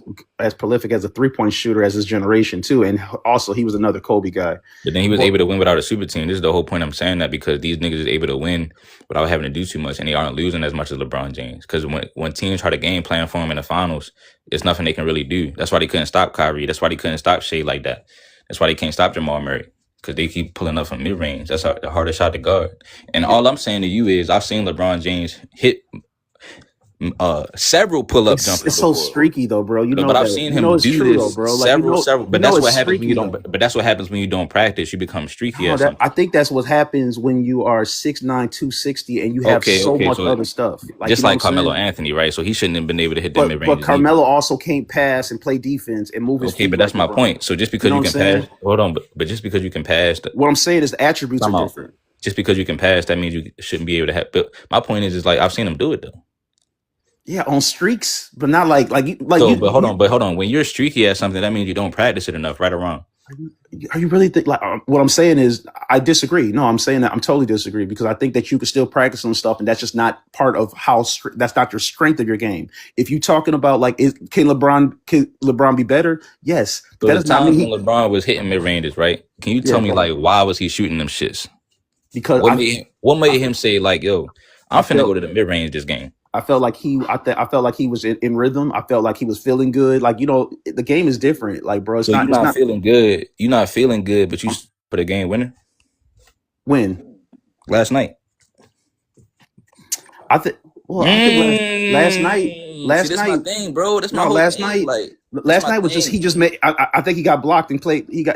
prolific as a 3-point shooter as his generation too. And also, he was another Kobe guy. But then he was Well, able to win without a super team. This is the whole point I'm saying that because these niggas is able to win without having to do too much, and they aren't losing as much as LeBron James. Because when teams try to game plan for him in the finals, it's nothing they can really do. That's why they couldn't stop Kyrie. That's why they couldn't stop Shea like that. That's why they can't stop Jamal Murray because they keep pulling up from mid range. That's the hardest shot to guard. And all I'm saying to you is I've seen LeBron James hit several pull-up jumpers it's so before. streaky though, bro. You know But I've that. seen You him know it's do true this though, bro. Like several. But that's what happens when you don't. though. But that's what happens when you don't practice. You become streaky No, or something. I think that's what happens when you are 6'9", 260, and you have so much So other stuff. Like, just you know like what I'm Carmelo saying? Anthony, right? So he shouldn't have been able to hit them mid But ranges. Carmelo also can't pass and play defense and move his Okay, feet. but that's like my LeBron. point. So just because You know you what can I'm saying? pass, hold on, but just because you can pass, What I'm saying is the attributes time are out. different. Just because you can pass, that means you shouldn't be able to have. But my point is like I've seen him do it though. Yeah, on streaks, but not like So, but hold on. When you're streaky at something, that means you don't practice it enough, right or wrong. Are you really think like what I'm saying is I disagree. No, I'm saying that I'm totally disagree because I think that you can still practice on stuff and that's just not part of that's not your strength of your game. If you're talking about like can LeBron be better? Yes. So that does not mean when LeBron was hitting mid ranges, right? Can you tell me like why was he shooting them shits? Because what made him say like, yo, I'm finna go to the mid range this game? I felt like I felt like he was in rhythm. I felt like he was feeling good. Like, you know, the game is different. Like, bro, you're not feeling good. You're not feeling good, but you put a game winner. When? Last night. I think last night. That's my thing, bro. That's my whole last thing. night. Like last night was he just made. I think he got blocked and played. He got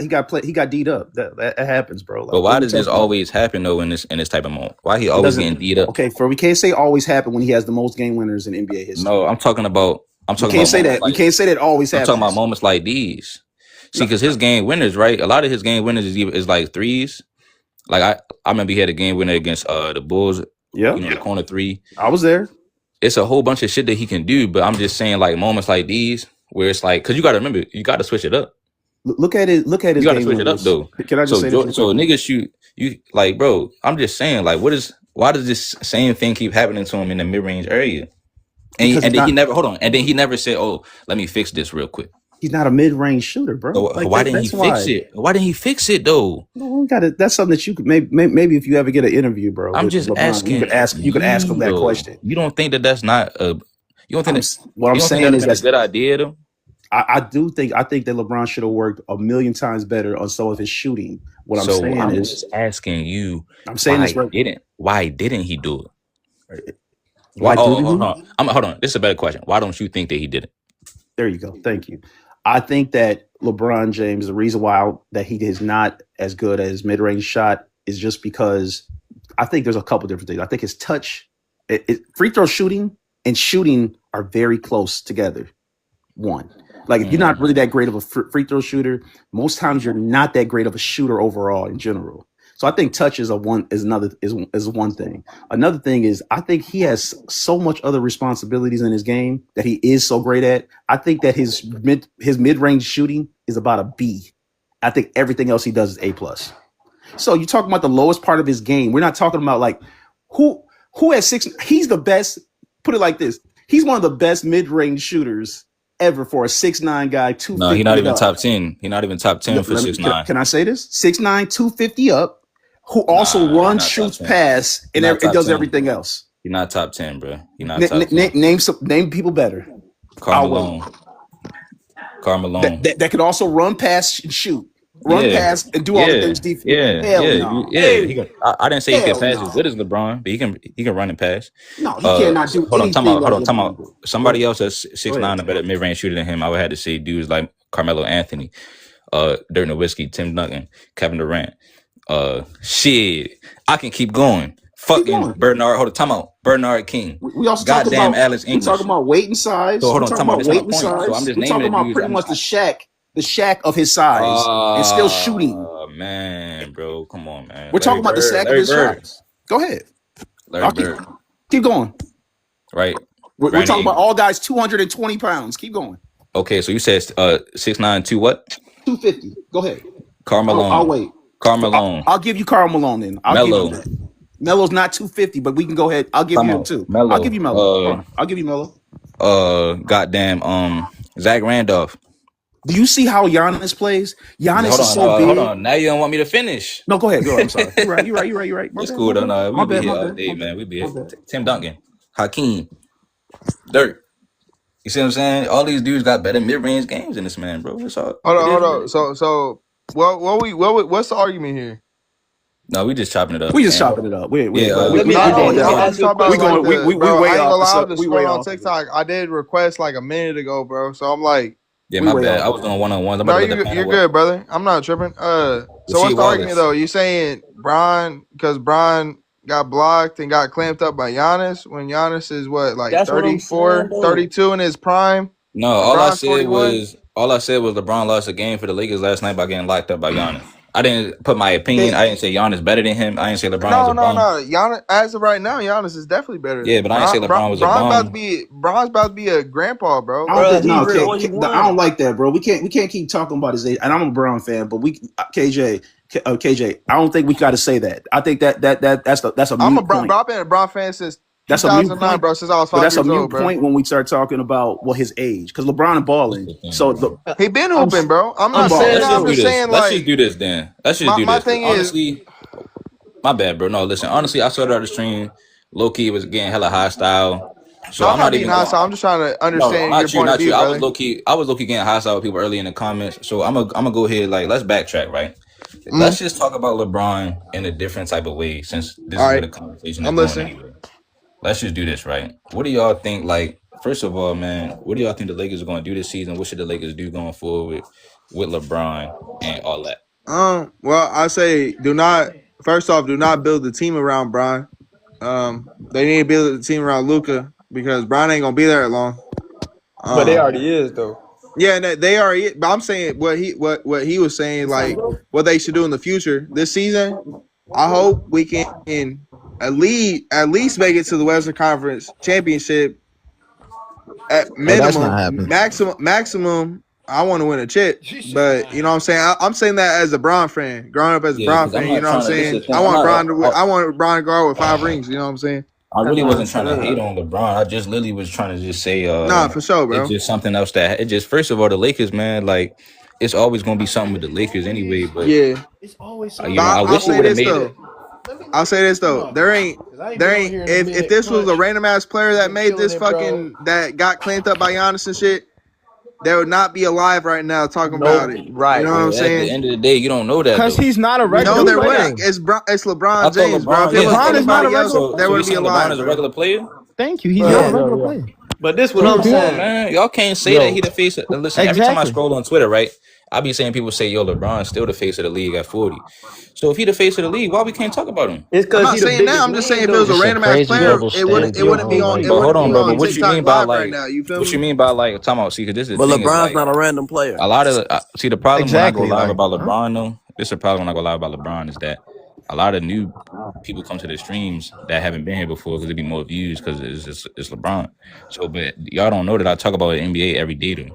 D'd up. That happens, bro. Like, but why does this always happen though in this type of moment? Why he always getting D'd up? Okay, we can't say always happen when he has the most game winners in NBA history. No, I'm talking about. You can't say that. You can't say that always happens. I'm talking about moments like these. See, because his game winners, right? A lot of his game winners is like threes. Like I remember he had a game winner against the Bulls. Yeah, you know, the corner three. I was there. It's a whole bunch of shit that he can do, but I'm just saying like moments like these where it's like, because you got to remember, you got to switch it up. Look at it. Look at his. You got to switch it up though. Can I just say this? So niggas shoot you like, bro. I'm just saying like, why does this same thing keep happening to him in the mid range area? And then he never And then he never said, "Oh, let me fix this real quick." He's not a mid-range shooter, bro. So why didn't he fix it? Why didn't he fix it though? No, that's something that you could maybe if you ever get an interview, bro. I'm just LeBron, asking. You could ask him that question. You don't think that's not a? You don't think what I'm saying is that's a good idea though? I think that LeBron should have worked a million times better on some of his shooting. What I'm saying I'm is just asking you. I'm saying this right. Why didn't he do it? Hold on. This is a better question. Why don't you think that he did it? There you go. Thank you. I think that LeBron James, the reason why that he is not as good as mid-range shot is just because I think there's a couple different things. I think his touch, free throw shooting and shooting are very close together. One, like if you're not really that great of a free throw shooter, most times you're not that great of a shooter overall in general. So I think touch is one thing. Another thing is I think he has so much other responsibilities in his game that he is so great at. I think that his mid-range shooting is about a B. I think everything else he does is A+. So you're talking about the lowest part of his game. We're not talking about like who has six. He's the best. Put it like this. He's one of the best mid-range shooters ever for a 6'9" guy. 250. No, he's not even top 10. He's not even top 10 for 6'9". Can I say this? 6'9", 250 up. Who also runs, shoots, pass, and does everything else. You're not top 10, bro. You're not top 10. Name people better. Carmelo. That could also run, pass, and shoot. Pass, and do all the things defense. I didn't say he could pass as good as LeBron, but he can run and pass. No, he cannot do anything. Hold on, time out. Somebody else that's 6'9", a better mid-range shooter than him, I would have to say dudes like Carmelo Anthony, Dirk Nowitzki, Tim Duncan, Kevin Durant. Shit, I can keep going. Fucking Bernard. Hold on, time out. Bernard King. We also goddamn Alex English. We talking about weight and size. So hold on, time out. Weight and size. So I'm just naming talking about pretty much the Shaq of his size and still shooting. Oh man, bro, come on, man. We're talking about the Shaq of his size. Go ahead. Keep going. Right. We're talking about all guys 220 pounds. Keep going. Okay, so you said 6'9", 2 what? 250. Go ahead. Carmelo. I'll wait. Carmelo. I'll give you Carmelo then. Melo. Melo's not 250, but we can go ahead. I'll give you him too. Melo. I'll give you Melo. I'll give you Melo. Goddamn. Zach Randolph. Do you see how Giannis plays? Giannis is so big. Hold on. Now you don't want me to finish. No, go ahead. I'm sorry. You're right. It's cool though. No, we be here all day, man. We be here. Tim Duncan, Hakeem, Dirk. You see what I'm saying? All these dudes got better mid-range games than this man, bro. It's all. Hold on. So what's the argument here? No, we just chopping it up. We just chopping it up. We way on TikTok. I did request like a minute ago, bro. So I'm like, yeah, my bad. I was doing one-on-ones. No, you're good, brother. I'm not tripping. So what's the argument though? You saying because Bron got blocked and got clamped up by Giannis when Giannis is what, like 34, 32 in his prime? No, all I said was LeBron lost a game for the Lakers last night by getting locked up by Giannis. I didn't put my opinion. I didn't say Giannis better than him. I didn't say LeBron was No, a no, bum. no. Giannis, as of right now, Giannis is definitely better Yeah, than but I didn't say LeBron was a Bron's bum. about to be a grandpa, bro. I don't think He's no. the only I don't one. like that, bro. We can't keep talking about his age. And I'm a Brown fan, but KJ, I don't think we got to say that. I think that's a I'm a mute point. I've been a Bron fan since That's a mute 2009, point, bro. Since I was but 5 that's a years mute old, bro. point when we start talking about his age, because LeBron and balling. So He been hooping, bro. I'm not balling. saying Let's that. I'm just saying Let's like just do this then. Let's just do my this. thing Honestly, my bad, bro. No, listen. Honestly, I started out the stream. Low key was getting hella hostile. So no, I'm not being even. hostile. I'm just trying to No, understand your not you, point of not view, you. I brother. was low key getting hostile with people early in the comments. So I'm gonna go ahead. Like, let's backtrack, right? Let's just talk about LeBron in a different type of way, since this All is where right, the conversation is I'm going listening. anyway. Let's just do this, right? What do y'all think? Like, first of all, man, what do y'all think the Lakers are going to do this season? What should the Lakers do going forward with LeBron and all that? Well, I say do not build the team around Bron. They need to build the team around Luka because Bron ain't gonna be there long. But they already is though. Yeah, they are. But I'm saying what he was saying, like what they should do in the future. This season, I hope we can at least make it to the Western Conference Championship. At that's not minimum, happening. maximum. I want to win a chip, but you know what I'm saying. I'm saying that as a Bron fan, growing up as a Yeah, Bron because I'm fan. You not know what I'm trying to. This is saying. the thing. I want Bron to go out with 5 rings. You know what I'm saying. I really wasn't trying to hate on LeBron. I just literally was trying to just say, Nah, for sure, bro. it's just something else that it just. First of all, the Lakers, man, like it's always gonna be something with the Lakers anyway. But Yeah, It's always you know, I I'll wish he say would have this made though. it. I'll say this though. There ain't. If this was a random ass player that made this that got cleaned up by Giannis and shit, they would not be alive right now talking about it. right. You know what I'm But at the saying? end of the day, you don't know that Because though. he's not a No, regular there player. wouldn't. It's LeBron I thought James, bro. LeBron. If it was LeBron is not a anybody else, regular- they So you wouldn't be saying alive. LeBron is a Bro. regular player? Thank you. He's Yeah. not a regular player. But this what I'm Come on, saying. man. Y'all can't say that he the face of, listen, every time I Exactly. scroll on Twitter, right? I be saying people say, yo, LeBron's still the face of the league at 40. So if he the face of the league, why we can't talk about him? It's I'm because not he's the saying biggest that. I'm just saying if name, it was though. a It's a random ass crazy player, double it wouldn't standard. be Oh on. my It But hold wouldn't on, be bro. But on what you TikTok mean by live right like, now. You feel what you me? mean by like, time out, see, because this is the But thing is LeBron's like, not a random player. a lot of, see, the problem when I go Exactly. live Like, about LeBron, though, this is the problem when I go live about LeBron is that a lot of new people come to the streams that haven't been here before because it'd be more views because it's LeBron. So, but y'all don't know that I talk about the NBA every day, though.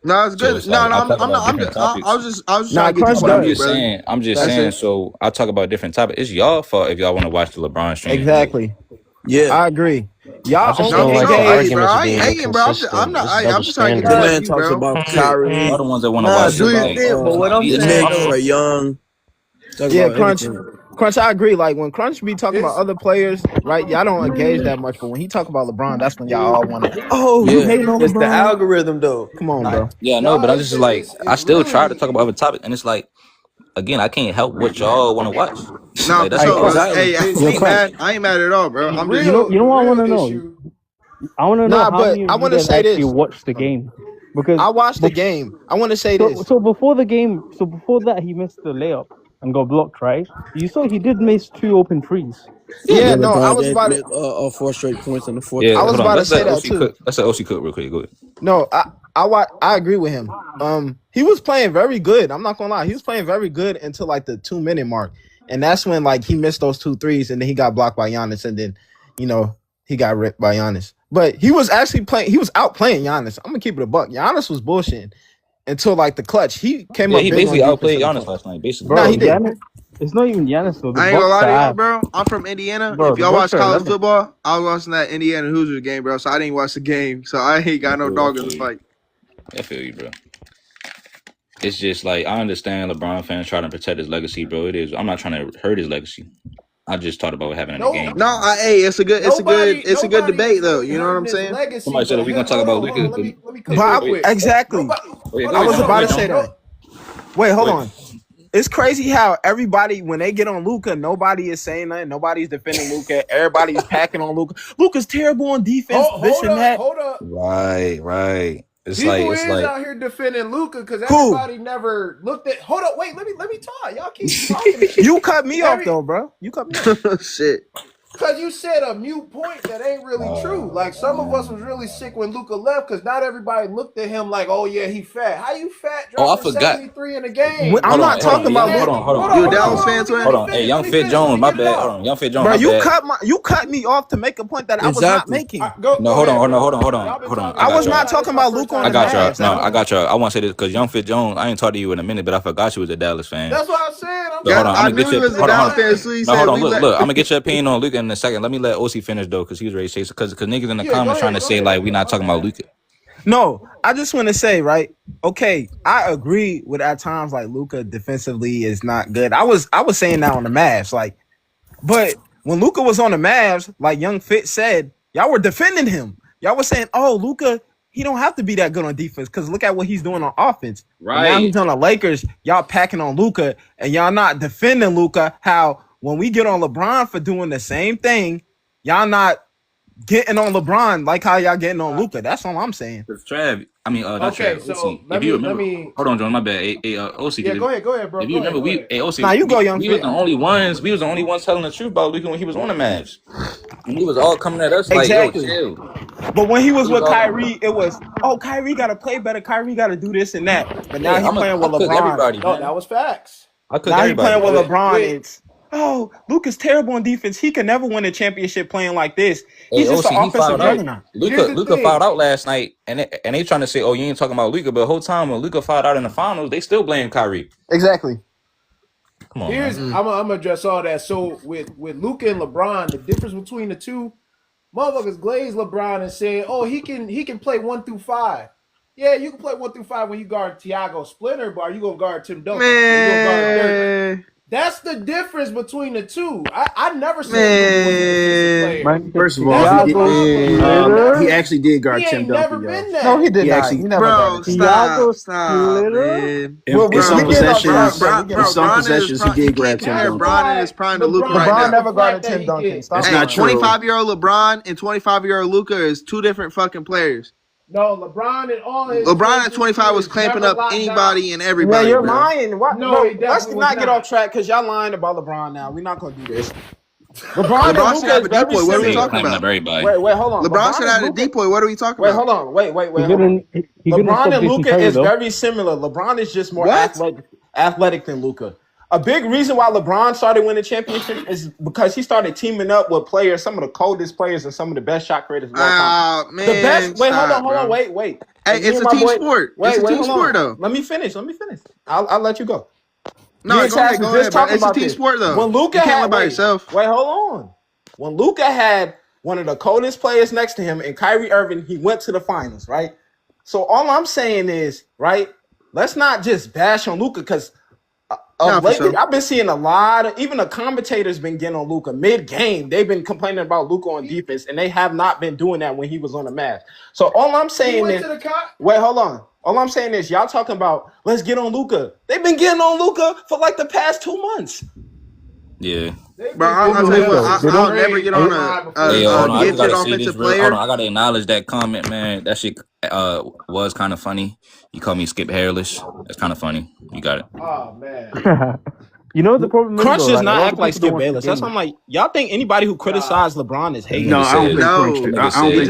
No, it's So good. it's No, like no, I I'm talk not. about different topics. I was just Nah, trying to get Crunch your But point I'm of view, does. just brother. saying, That's it. so I talk about different topics. It's y'all fault if y'all want to watch the LeBron stream. Exactly. Yeah. I agree. I Y'all just only No, don't for like the sure. engage. Hey, bro, arguments I ain't being hating, bro. I'm inconsistent. not. It's double I'm just trying to get This your standard. point of man view, talks bro. about Shit. Kyrie, Y'all the ones that want to Nah, watch do your like thing, but what I'm these saying, niggas. though, Trae Young, talk Yeah, about Crunch. anything. Crunch, I agree. Like when Crunch be talking about other players, right? Y'all don't engage that much. But when he talk about LeBron, that's when y'all all want to. Oh, you Yeah. hating on It's the LeBron? algorithm, though. Come on, bro. Yeah, no, but I'm just like I still try to talk about other topics, and it's like again, I can't help what y'all want to watch. Nah, Like for that's Hey, sure, all. Crunch. brother. Exactly. Hey, I Yo, ain't Crunch. mad. I ain't mad at all, bro. I'm just. You know what I want to know? I want to know Nah, how but many I of you want to guys say actually this. watched the game because I watched the bef- game. I want to say so this. so before the game, so before that he missed the layup and got blocked, right? You saw he did miss 2 open threes. Yeah, Yeah, no, I LeBron was James about to. made 4 straight points in the fourth Yeah, I quarter. was hold on. about to Let's say let that OC too. cook. Let's let OC cook real quick. Go ahead. No, I agree with him. He was playing very good. I'm not gonna lie. He was playing very good until like the 2-minute mark, and that's when like he missed those 2 threes, and then he got blocked by Giannis, and then he got ripped by Giannis. But he was actually playing. He was outplaying Giannis. I'm gonna keep it a buck. Giannis was bullshitting until like the clutch. He came Yeah, up he big on basically defense outplayed in the Giannis clutch. last night. Basically, Nah, Bro, he did. Giannis, it's not even Giannis though. The I ain't gonna Bucks lie to are y'all, ass. bro. I'm from Indiana. Bro, If the y'all Bucks watch are college 11. football, I was watching that Indiana Hoosiers game, bro. So I didn't watch the game. So I ain't got no dog in the fight. I feel you, bro. It's just like I understand LeBron fans trying to protect his legacy, bro. It is. I'm not trying to hurt his legacy. I just thought about what happened in the game. No, hey, it's a good debate though. You know what I'm saying? Somebody said that we're gonna talk about Luka. Exactly. I was about to say that. Wait, hold on. It's crazy how everybody, when they get on Luka, nobody is saying nothing. Nobody's defending Luka. Everybody's packing on Luka. Luka's terrible on defense. Hold up. Right. It's People like out here defending Luka because Cool. everybody never looked at. Hold up, wait, let me talk. Y'all keep talking. You cut me off though, bro. You cut me off. Shit. Because you said a mute point that ain't really true. Like some of us was really sick when Luka left because not everybody looked at him like, oh yeah, he fat. How you fat dropping 73 in the game? I'm not talking about Luka. Hold on. You a Dallas fan, Twin? Hold on. Hey, Young Fit Jones, my bad. Hold on. Young Fit Jones, bro, my bad. you cut me off to make a point that I was not making. No, hold on. I was not talking about Luka. I got you. No, I got you. I want to say this because Young Fit Jones, I ain't talked to you in a minute, but I forgot you was a Dallas fan. That's what I said. Hold on. I knew he was a Dallas fan, so he said, hold on. Look. I'm gonna get your opinion on Luka in a second. Let me let OC finish though, because he was ready to say because niggas in the comments trying to say like we not talking about Luka. No, I just want to say, right? Okay, I agree with at times like Luka defensively is not good. I was saying that on the Mavs, like, but when Luka was on the Mavs, like Young Fit said, y'all were defending him. Y'all were saying, "Oh, Luka, he don't have to be that good on defense because look at what he's doing on offense." Right now, he's on the Lakers. Y'all packing on Luka, and y'all not defending Luka. How when we get on LeBron for doing the same thing, y'all not getting on LeBron like how y'all getting on Luka. That's all I'm saying. Trav, I mean, not okay, Trav. so if you remember, hold on, John, my bad. OC. Yeah, go ahead, bro. If you remember, OC. Nah, you go, Young. We was the only ones. We was the only ones telling the truth about Luka when he was on the Mavs. And he was all coming at us exactly. Like, yo, chill. But when he was with Kyrie, it was, oh, Kyrie got to play better. Kyrie got to do this and that. But now he's playing with LeBron. Everybody, no, that was facts. Now he's playing with LeBron. It's, oh, Luka's terrible on defense. He could never win a championship playing like this. He's just an offensive juggernaut. Luka fouled out last night, and they trying to say, oh, you ain't talking about Luka, but the whole time when Luka fouled out in the finals, they still blame Kyrie. Exactly. Come on, I'm gonna address all that. So with Luka and LeBron, the difference between the two, motherfuckers glazed LeBron and said, oh, he can play 1 through 5. Yeah, you can play 1 through 5 when you guard Tiago Splinter, but are you gonna guard Tim Duncan? Man. That's the difference between the two. I never said Luka was a defensive player. First of all, he actually did guard Tim Duncan. Never been that. No, he did not. Actually, he never bro, stop, man. In some possessions, he did grab Tim Duncan. LeBron is prime to Luka LeBron right now. never guarded Tim Duncan. That's not true. 25-year-old LeBron and 25-year-old Luka is two different fucking players. No, LeBron and all his. LeBron at 25 was clamping up anybody and everybody. Yeah, you're bro. lying. What? No, let's not get off track because y'all lying about LeBron now. We're not gonna do this. LeBron should have a very depoy. What are we similar. talking about? Wait, hold on. LeBron should have a depoy. What are we talking Wait, about? hold on. Wait. He LeBron and Luka Kyrie, is though. very similar. LeBron is just more athletic than Luka. A big reason why LeBron started winning championships is because he started teaming up with players, some of the coldest players and some of the best shot creators of all time. Man, The best. Wait, stop, hold on. bro. Wait. Hey, it's a team sport. It's a team sport, though. Let me finish. I'll let you go. No, go ahead, bro. It's a team sport, though. When Luka you can't win by yourself. Wait, hold on. When Luka had one of the coldest players next to him and Kyrie Irving, he went to the finals, right? So all I'm saying is, right, let's not just bash on Luka because lately I've been seeing a lot of, even the commentators been getting on Luka mid-game. They've been complaining about Luka on defense, and they have not been doing that when he was on the Mavs. So all I'm saying is, wait, hold on. All I'm saying is y'all talking about let's get on Luka. They've been getting on Luka for like the past 2 months. Yeah. Bro, I'll never get on a gifted offensive player. Hold on, I gotta acknowledge that comment, man. That shit was kind of funny. You called me Skip Hairless. That's kind of funny. You got it. Oh man. You know the problem. Crunch does not act like Skip Bayless. That's why I'm like, y'all think anybody who criticized LeBron is hating? No, I don't think Crunch. I don't think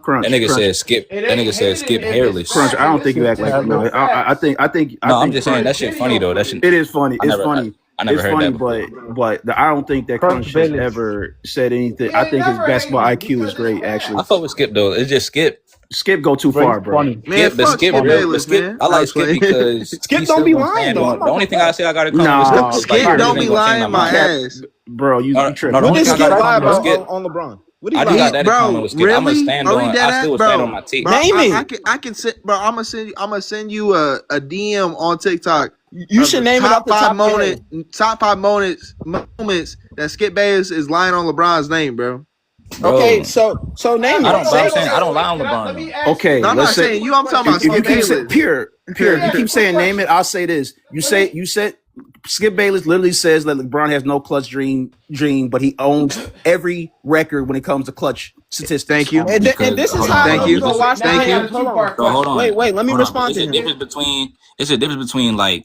Crunch. That nigga said Skip. That nigga said Skip Hairless. Crunch. I don't think you act like that. I think. No, I'm just saying that shit funny though. That shit. It is funny. It's funny. I never heard that before. But I don't think that Crunch has ever said anything. I think his basketball IQ is great. Actually, I thought with Skip though. It's just Skip. Skip go too far, bro. Man, Skip Bayless, man. I like Skip because Skip don't be lying though. The only thing I say I gotta come with Skip don't be lying my ass, bro. You tripping? What did Skip lie about on LeBron? I do got that in common with Skip. I'm gonna stand on. I still stand on my take. Name it. I can sit, bro. I'm gonna send you a DM on TikTok. You should name it off the top top 5 moments that Skip Bayless is lying on LeBron's name, bro. Okay, so name it. I don't lie on LeBron. Okay, no, I'm not saying you. I'm talking about Skip Bayless. Pure. You keep saying name it. I'll say this. You said Skip Bayless literally says that LeBron has no clutch dream, but he owns every record when it comes to clutch statistics. Thank you. And this is how you go watch Thank you. Hold on. Wait, let me respond to him. It's a difference between like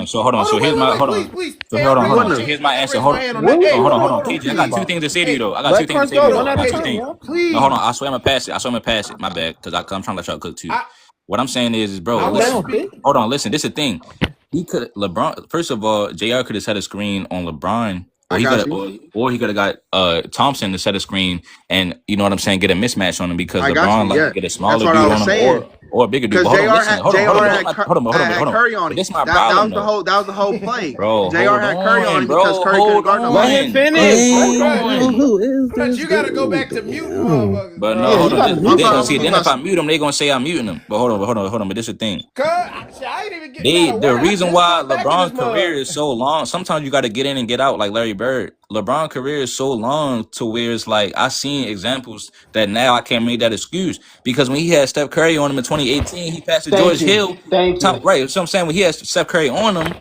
man. So hold on. So Hold on, here's wait, my wait, hold please, on. please. So Hey, hold I on, raised hold my on. So hand. here's my I answer. raised Hold my hand on on, that. Wait, Hey, hold on, hold hold on. on, KJ, I got two please. things to say to you Hey, though. I got two let things to Crunch say to go you one though. I at a got hey, two time, things. man. No, hold on. please. I swear I'm gonna pass it. I swear I'm gonna pass it. My bad, because I'm trying to let y'all cook too. I What I'm saying is, bro, I Calm want to listen. down, speak. P. Hold on, listen. This is the thing. He could LeBron. First of all, Jr. could have set a screen on LeBron, or I he could got have, you. or he could have got Thompson to set a screen, and you know what I'm saying, get a mismatch on him because I got you. LeBron like Yeah, to get a that's smaller what I dude was on him saying. or a bigger dude. Because But hold on, Jr. listen, had hold on, Jr. hold on, had, hold on, hold on, had hold on. Curry on But him. this is my That problem was the though, whole play. bro. Jr. Hold had Curry on on, him because bro. Curry couldn't Hold guard Let nobody. him on, finish. hold Damn, on. who is Crunch, this you gotta go back to dude? muting Damn. motherfuckers, But bro. no, Yeah, hold you on. gotta Then mute they gonna him. see. Then if I'm I mute them, they gonna say I'm muting them. But hold on. But this is the thing. I ain't even getting out of The word. I reason just why got back in this LeBron's career mug. is so long, sometimes you got to get in and get out, like Larry Bird. LeBron's career is so long to where it's like I seen examples that now I can't make that excuse because when he had Steph Curry on him in 2018, he passed to Thank George you. Hill. Thank you. Right, so I'm saying when he had Steph Curry on him,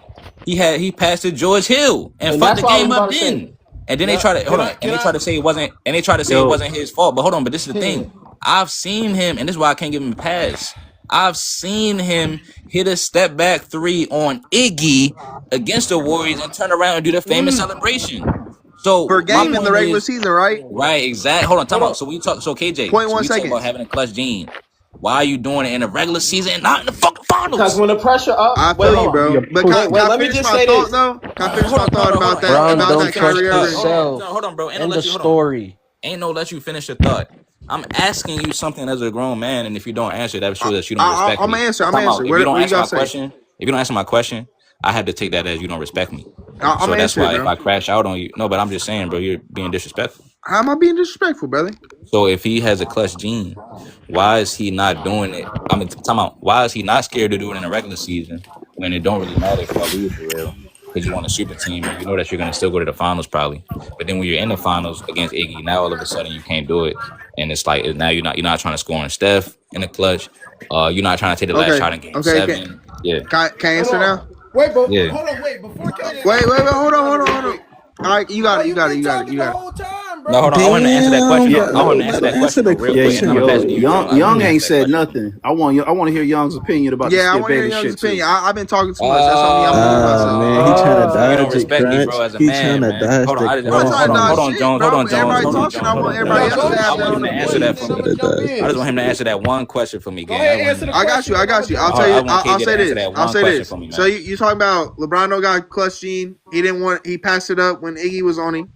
he passed to George Hill and And fucked that's the what I was game up about to say. then. And then they Yep. try to hold on, and Can they I? try to say it wasn't, and they try to say it Yo, wasn't his fault. But hold on, but this is the Hmm. thing. I've seen him, and this is why I can't give him a pass. I've seen him hit a step back three on Iggy against the Warriors and turn around and do the famous celebration. So per my game in the point regular is, season, right? right, exact. Hold on, time Hold out. on. So we talk. So KJ, Point so one we talk about seconds. having a clutch gene. Why are you doing it in the regular season and not in the fucking Because finals? when the pressure up, I wait, feel hold you, on. you're bro. But pushing. Wait, can I let me finish just my say thought this. though? Can I finish Hold my on, thought hold on, about hold on. Bron, Let you don't that finish trust your Kyrie thought. Irving? yourself Hold on, bro. Ain't no and the let you. Hold on. story. Ain't no let you finish your thought. I'm asking you something as a grown man, and if you don't answer, that I, shows that you don't respect I'm me. gonna answer. I'm gonna Time out. answer. If you don't What you answer gotta my say? question, if you don't answer my question, I have to take that as you don't respect me. I'm So gonna that's answer it, why if bro. I crash out on you, no, but I'm just saying, bro, you're being disrespectful. How am I being disrespectful, brother? So if he has a clutch gene, why is he not doing it? I mean, time out. Why is he not scared to do it in a regular season when it don't really matter if y'all lose for real? Because you want a super team and you know that you're gonna still go to the finals probably. But then when you're in the finals against Iggy, now all of a sudden you can't do it, and it's like now you're not trying to score on Steph in the clutch. You're not trying to take the last Okay, shot in Game okay. Seven. Yeah, Can I Hold answer now? on. Wait, but yeah. hold on. Wait, before KJ Wait, answer, wait, let wait. me ask Hold you on, something hold on, real hold on. quick. All right, you got Bro, it. You you've got it. been You got it. talking You the got it. whole time, No, bro. hold on. I want him to answer that question Damn, though. I want him to answer let him that question answer though, the real Yeah, quick, and then question, I'm gonna pass it yo, to bro. you, Young Jones. I want Young him to ain't answer that said question. nothing. I want to hear Young's opinion about the Yeah, I Skip want to hear Bayless Young's shit too. opinion. I've been talking too much. That's on me. I'm gonna mute myself. Man, he trying to So you don't dodge it, respect me, bro, Crunch. as a He trying man, to man. dodge Hold on, the I'm not trying to hold dodge on, question. shit, Jones, hold bro. on, But Jones, everybody hold on, talking. I Jones, hold want on, everybody Now Jones. else go to ahead, I have finish their want your him own to answer question, opinion. that and for then I'm me. gonna jump I just in. want him to answer that one question for me, Go gang. I ahead, just want answer him the to, I got question, you. and I then I'm got gonna you. jump I in. want I'll KJ to say answer this. that I'll one say question this. for me, So man. you talking about LeBron don't got clutch gene? He didn't want. He passed it up when Iggy was on him.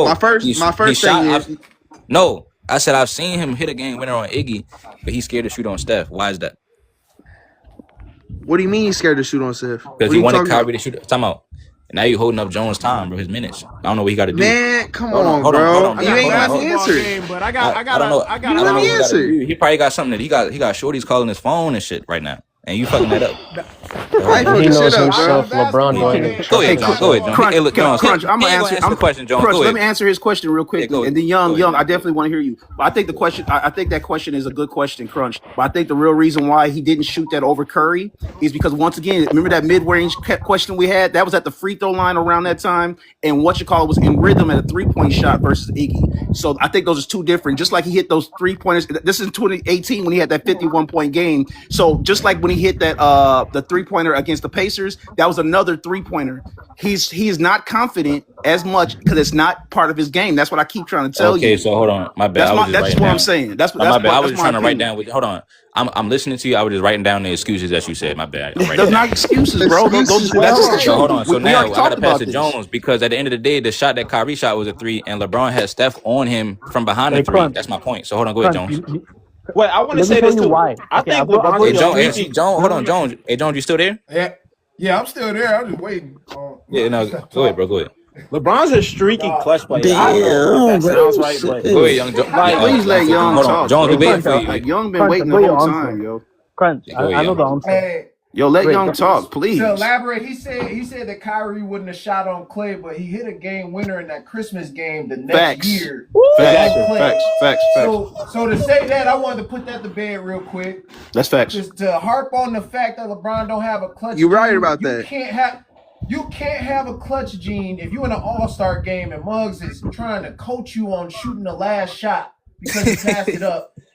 My No, first my he first thing shot. is, No, I said I've seen him hit a game winner on Iggy, but he's scared to shoot on Steph. Why is that? what do you mean he's scared to shoot on Seth? Because What are he you wanted talking about? Kyrie to shoot. Time out. And now you holding up Jones' time, bro. His minutes. I don't know what he got to do. Man, come Hold on, on, hold on, hold bro. on, I You bro. got ain't Hold on. let me basketball answer it. game, but I don't know. I You gotta didn't I let don't know me what he got to answer it. do. He probably got something that he got shorties calling his phone and shit right now, and you fucking that up. So hold I on, ain't hold He fucking on. shit knows up, I got bro. a himself. LeBron basketball don't even game. Go I trust ahead, Hey, got Jones. himself. Go ahead, Jones. basketball. Hey, look, Jones. Crunch. I'm He gonna ain't gonna answer. answer the question, Jones. Crunch. Go Let me ahead. answer his question real Yeah, quickly, go and then go ahead, Young. I Jones. definitely want to hear you. But I think the question. I think that question is a good question, Crunch. But I think the real reason why he didn't shoot that over Curry is because once again, remember that mid-range question we had? That was at the free throw line around that time, and what you call it was in rhythm at a three-point shot versus Iggy. So I think those are two different. Just like he hit those 3 pointers. This is 2018 when he had that 51-point game. So just like when he hit that the three-pointer against the Pacers, that was another three-pointer. He is not confident as much because it's not part of his game. That's what I keep trying to tell Okay, you. so hold on. My bad. I was just That's just writing what I'm down. saying. That's No, my bad. I was that's just my trying to write opinion. down with. Hold on. I'm listening to you. I was just writing down the excuses that you said. My bad. I'm writing Those it not down. excuses, bro. Excuses. That's just the Well, So hold truth. on. So We already now I got talked to pass about to this. Jones because at the end of the day, the shot that Kyrie shot was a three, and LeBron had Steph on him from behind the Hey, three. Crunch, That's my point. So hold on. Go ahead, Crunch. Jones. Wait, I want to Let me say tell this you too. why. I Okay, think I've LeBron's got Hey, a your Jones. Hey, opinion. streaky. Jones. No, Hold no, on, no. Jones. Hey, Jones. You still there? Yeah, I'm still there. I'm just waiting on Yeah. my No. stop Go ahead, talking. bro. Go ahead. LeBron's a streaky Nah, clutch player. I don't know if damn, that sounds bro. right, but Go ahead, Shit. young Jones. like, Please let Young Hold on, talk, Jones. Hey, We bro. waiting Crunch, for you. Like Young been Crunch, I waiting the got your whole answer. time, yo. Crunch, Yeah, go ahead, I know young. the answer. hey, Yo, let Wait, Young talk, to please. elaborate, he said that Kyrie wouldn't have shot on Clay, but he hit a game winner in that Christmas game the next Facts. year Facts. on exactly. Clay. Facts. So to say that, I wanted to put that to bed real quick. That's facts. To harp on the fact that LeBron don't have a clutch You're right gene, about that. you can't have a clutch gene if you're in an all-star game and Muggs is trying to coach you on shooting the last shot because he passed it up.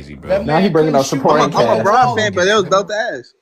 crazy, bro. That Now he man bringing couldn't up shoot supporting when he I'm a had the cast. Bron ball fan, in but his that was hand. dope ass.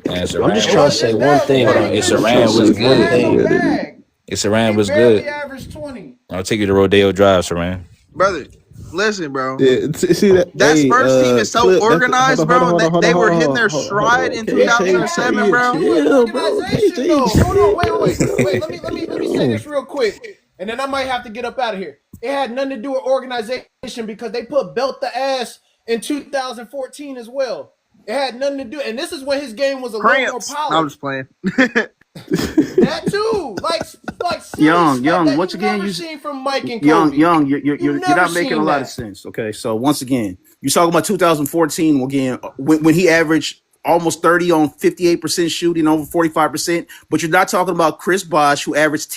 And I'm just Saran, trying to say one thing. hold on, He it's finished Saran was shooting one good. thing. bag. It's Saran He was barely good. averaged 20. I'll take you to Rodeo Drive, Saran. Brother, listen, bro. Yeah, see that? That Hey, Spurs team is so clip. That's organized, bro. They were hitting their hold on. stride in KJ, But you have 2007, to bro. do it chill, bro. organization, KJ, though. Hold on, wait. chill. Let me say this real quick, and then I might have to get up out of here. It had nothing to do with organization because they put belt the ass in 2014 as well. It had nothing to do, and this is when his game was a little more Cramps. polished. I'm just playing. That too, like silly Young, stuff that once you've again, never you seen from Mike and Kobe. Young, you're never not making seen a lot that. of sense. Okay, so once again, you're talking about 2014 again when he averaged almost 30 on 58% shooting, over 45%. But you're not talking about Chris Bosh, who averaged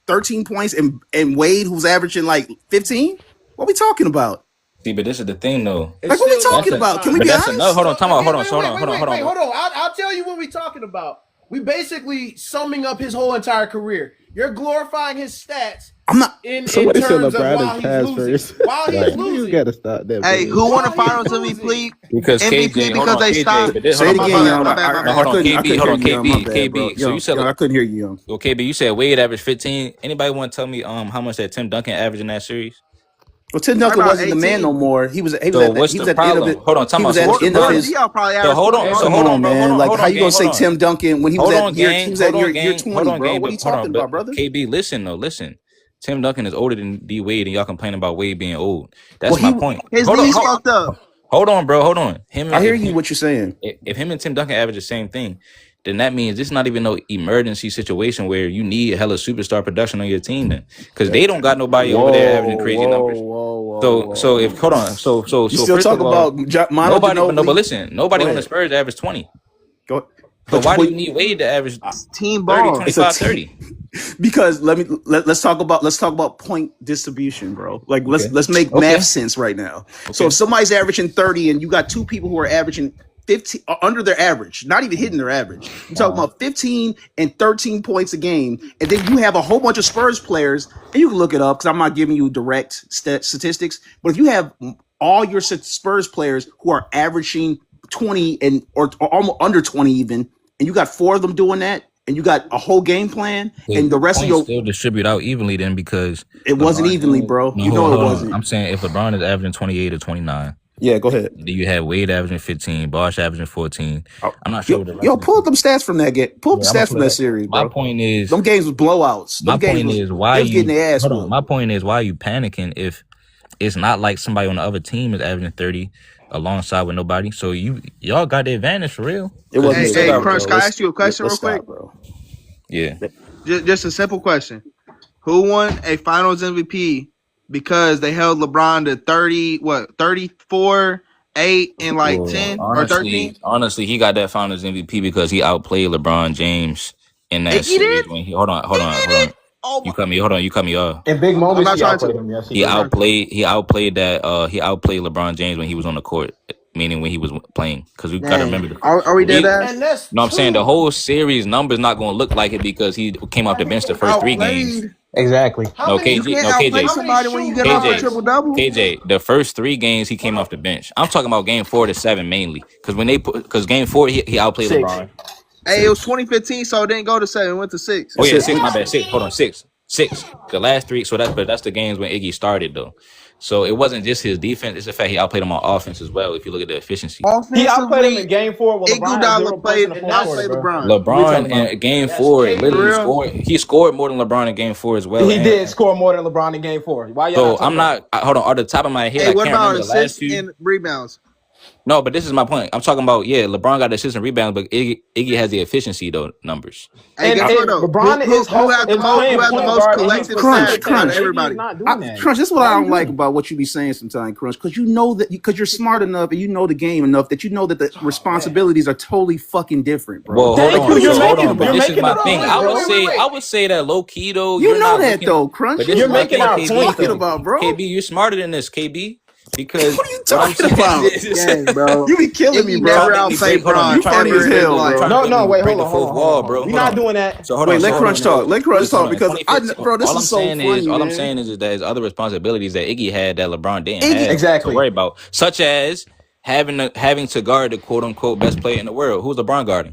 13 points, and Wade, who's averaging like 15. What are we talking about? See, but this is the thing, though. It's Like, what are we still talking a about? Can we But be that's honest? enough. Hold on, time out. Hold on, Wait, hold on. hold on. I'll tell you what we're talking about. We basically summing up his whole entire career. You're glorifying his stats. I'm not. In Somebody said terms of LeBron while is he's pass losing. first. While he's Right. You losing. gotta stop that. Hey, bro. who won the While he's finals losing. MVP? Because MVP KJ, hold because on, they KJ, stopped. but this, Say hold it on, again, Young. My bad. hold on, I KB, couldn't hold on, hear you, Young. My KB, bad, bro. KB. So you said, Young, I couldn't hear you, Young. well, KB, you said Wade averaged 15. Anybody want to tell me how much that Tim Duncan averaged in that series? Well, Tim Probably Duncan about wasn't the man 18. no more. He was So at what's the the end of problem? it. Hold on, time He out. was So at what's the the end of Warren problem? his. G probably So averaged hold 20 on, also. so hold on, bro, man. Like, hold how on, you gonna gang, say hold on. Tim Duncan when he was Hold on, year gang. Hold on, year gang. 20, Hold on, bro? gang. What are But you hold talking on, about, but brother? KB, listen, though, listen. Tim Duncan is older than D Wade, and y'all complaining about Wade being old. That's Well, my he. point. His Hold on, knees fucked up. hold on, bro. Hold on. I hear you. What you're saying. If him and Tim Duncan average the same thing, then that means it's not even no emergency situation where you need hella superstar production on your team then. Because they don't got nobody over there averaging crazy numbers. So if hold on, so You still first talk of all, about Mono nobody but Ginobili. listen, Go nobody on the ahead. Spurs average 20. Go. So why do But you need Wade to average Team 30, ball. it's a 25, team 30? because let's talk about point distribution, bro. Like Okay. let's make Okay. math sense right now. So Okay. if somebody's averaging 30 and you got two people who are averaging 15 under their average, not even hitting their average. You're talking about 15 and 13 points a game, and then you have a whole bunch of Spurs players, and you can look it up because I'm not giving you direct statistics. But if you have all your Spurs players who are averaging 20 or almost under 20 even, and you got four of them doing that, and you got a whole game plan, and the rest of points your still distribute out evenly then because it wasn't LeBron evenly, James- bro. No, You know hold it on. wasn't. I'm saying if LeBron is averaging 28 or 29, Yeah, go ahead. then you have Wade averaging 15, Bosh averaging 14. I'm not sure what the rest Yo, of the pull up them stats from that game. Pull up the Yeah, I'ma stats from pull it that up. series, My bro. point is Them games was blowouts. my Them games point was is why they was getting you their ass hold on. whooped. My point is why you panicking if it's not like somebody on the other team is averaging 30 alongside with nobody. So y'all got the advantage for real. It wasn't Hey, the hey, advantage, Crunch, bro. can I ask you a question real quick? Stop, bro. Yeah. Just a simple question. Who won a finals MVP because they held LeBron to 34, 8, and like Well, 10 or 13? honestly, he got that Finals MVP because he outplayed LeBron James in that He series did? when he hold on. Oh You my. cut me. Hold on. You cut me off. In big I'm moments, not he trying outplayed to. him. Yes, he He did. outplayed. He outplayed LeBron James when he was on the court, meaning when he was playing. Because we gotta Dang. remember. Are we dead ass? And that's No, I'm saying the two. whole series numbers not gonna look like it because he came off the bench the first three games. Outplayed. Exactly. No, You KG. can't No, outplay KJ. somebody when you get off a KJ. triple double. KJ. The first three games he came off the bench. I'm talking about game 4 to 7 mainly. Because game 4 he outplayed 6. LeBron. Hey, it was 2015, so it didn't go to 7, it went to 6. Oh yeah, 6. My bad. 6. Hold on, 6. 6. The last 3. So that's the games when Iggy started though. So it wasn't just his defense. It's the fact he outplayed him on offense as well. If you look at the efficiency. He outplayed him in Offensively, game 4 when LeBron had 0 points in the fourth quarter, outplayed bro. LeBron. What you talking LeBron about? in game That's 4 K, literally real? scored. He scored more than LeBron in game 4 as well. He and- did score more than LeBron in game 4. Why y'all So not talking I'm about not. Hold on. Off the top of my head, Hey, I what can't about remember the last assists few. and rebounds? No, but this is my point. I'm talking about LeBron got the assist and rebounds, but Iggy has the efficiency though numbers. Hey, And guess what though? LeBron Who is had the most? playing Who had the point most guard and he's collective Crunch, stats facilitating. out of Iggy everybody? is not doing that. Crunch, this is what Why I are don't you like doing? about what you be saying sometimes, Crunch, because you know that because you're smart enough and you know the game enough that you know that the responsibilities are totally fucking different, bro. Well, hold Thank on. you. You're So, hold making- on. But you're this is making my a thing. point, I bro. would say that low key though. You you're know not that looking, though, Crunch. but this You're is my making thing, our KB. What are you point, talking though. about, bro? KB, you're smarter than this, KB. Because What are you what I'm talking saying about? is- Dang, bro. You be killing me, Iggy bro. never Trying to make me outplayed break- hold on, Bron you're trying to funny make as me hell, break- bro. trying to No, make me wait, break hold the on, fourth hold on, wall, hold on. bro. We're Hold not on. doing that. So hold Wait, on. let so Crunch hold on, talk. Let Crunch listen, talk hold on. because 2015 bro, this all is I'm so saying funny, is, all I'm man. saying is there's other responsibilities that Iggy had that LeBron didn't Iggy- have Exactly. to worry about, such as having to guard the quote unquote best player in the world. Who's LeBron guarding?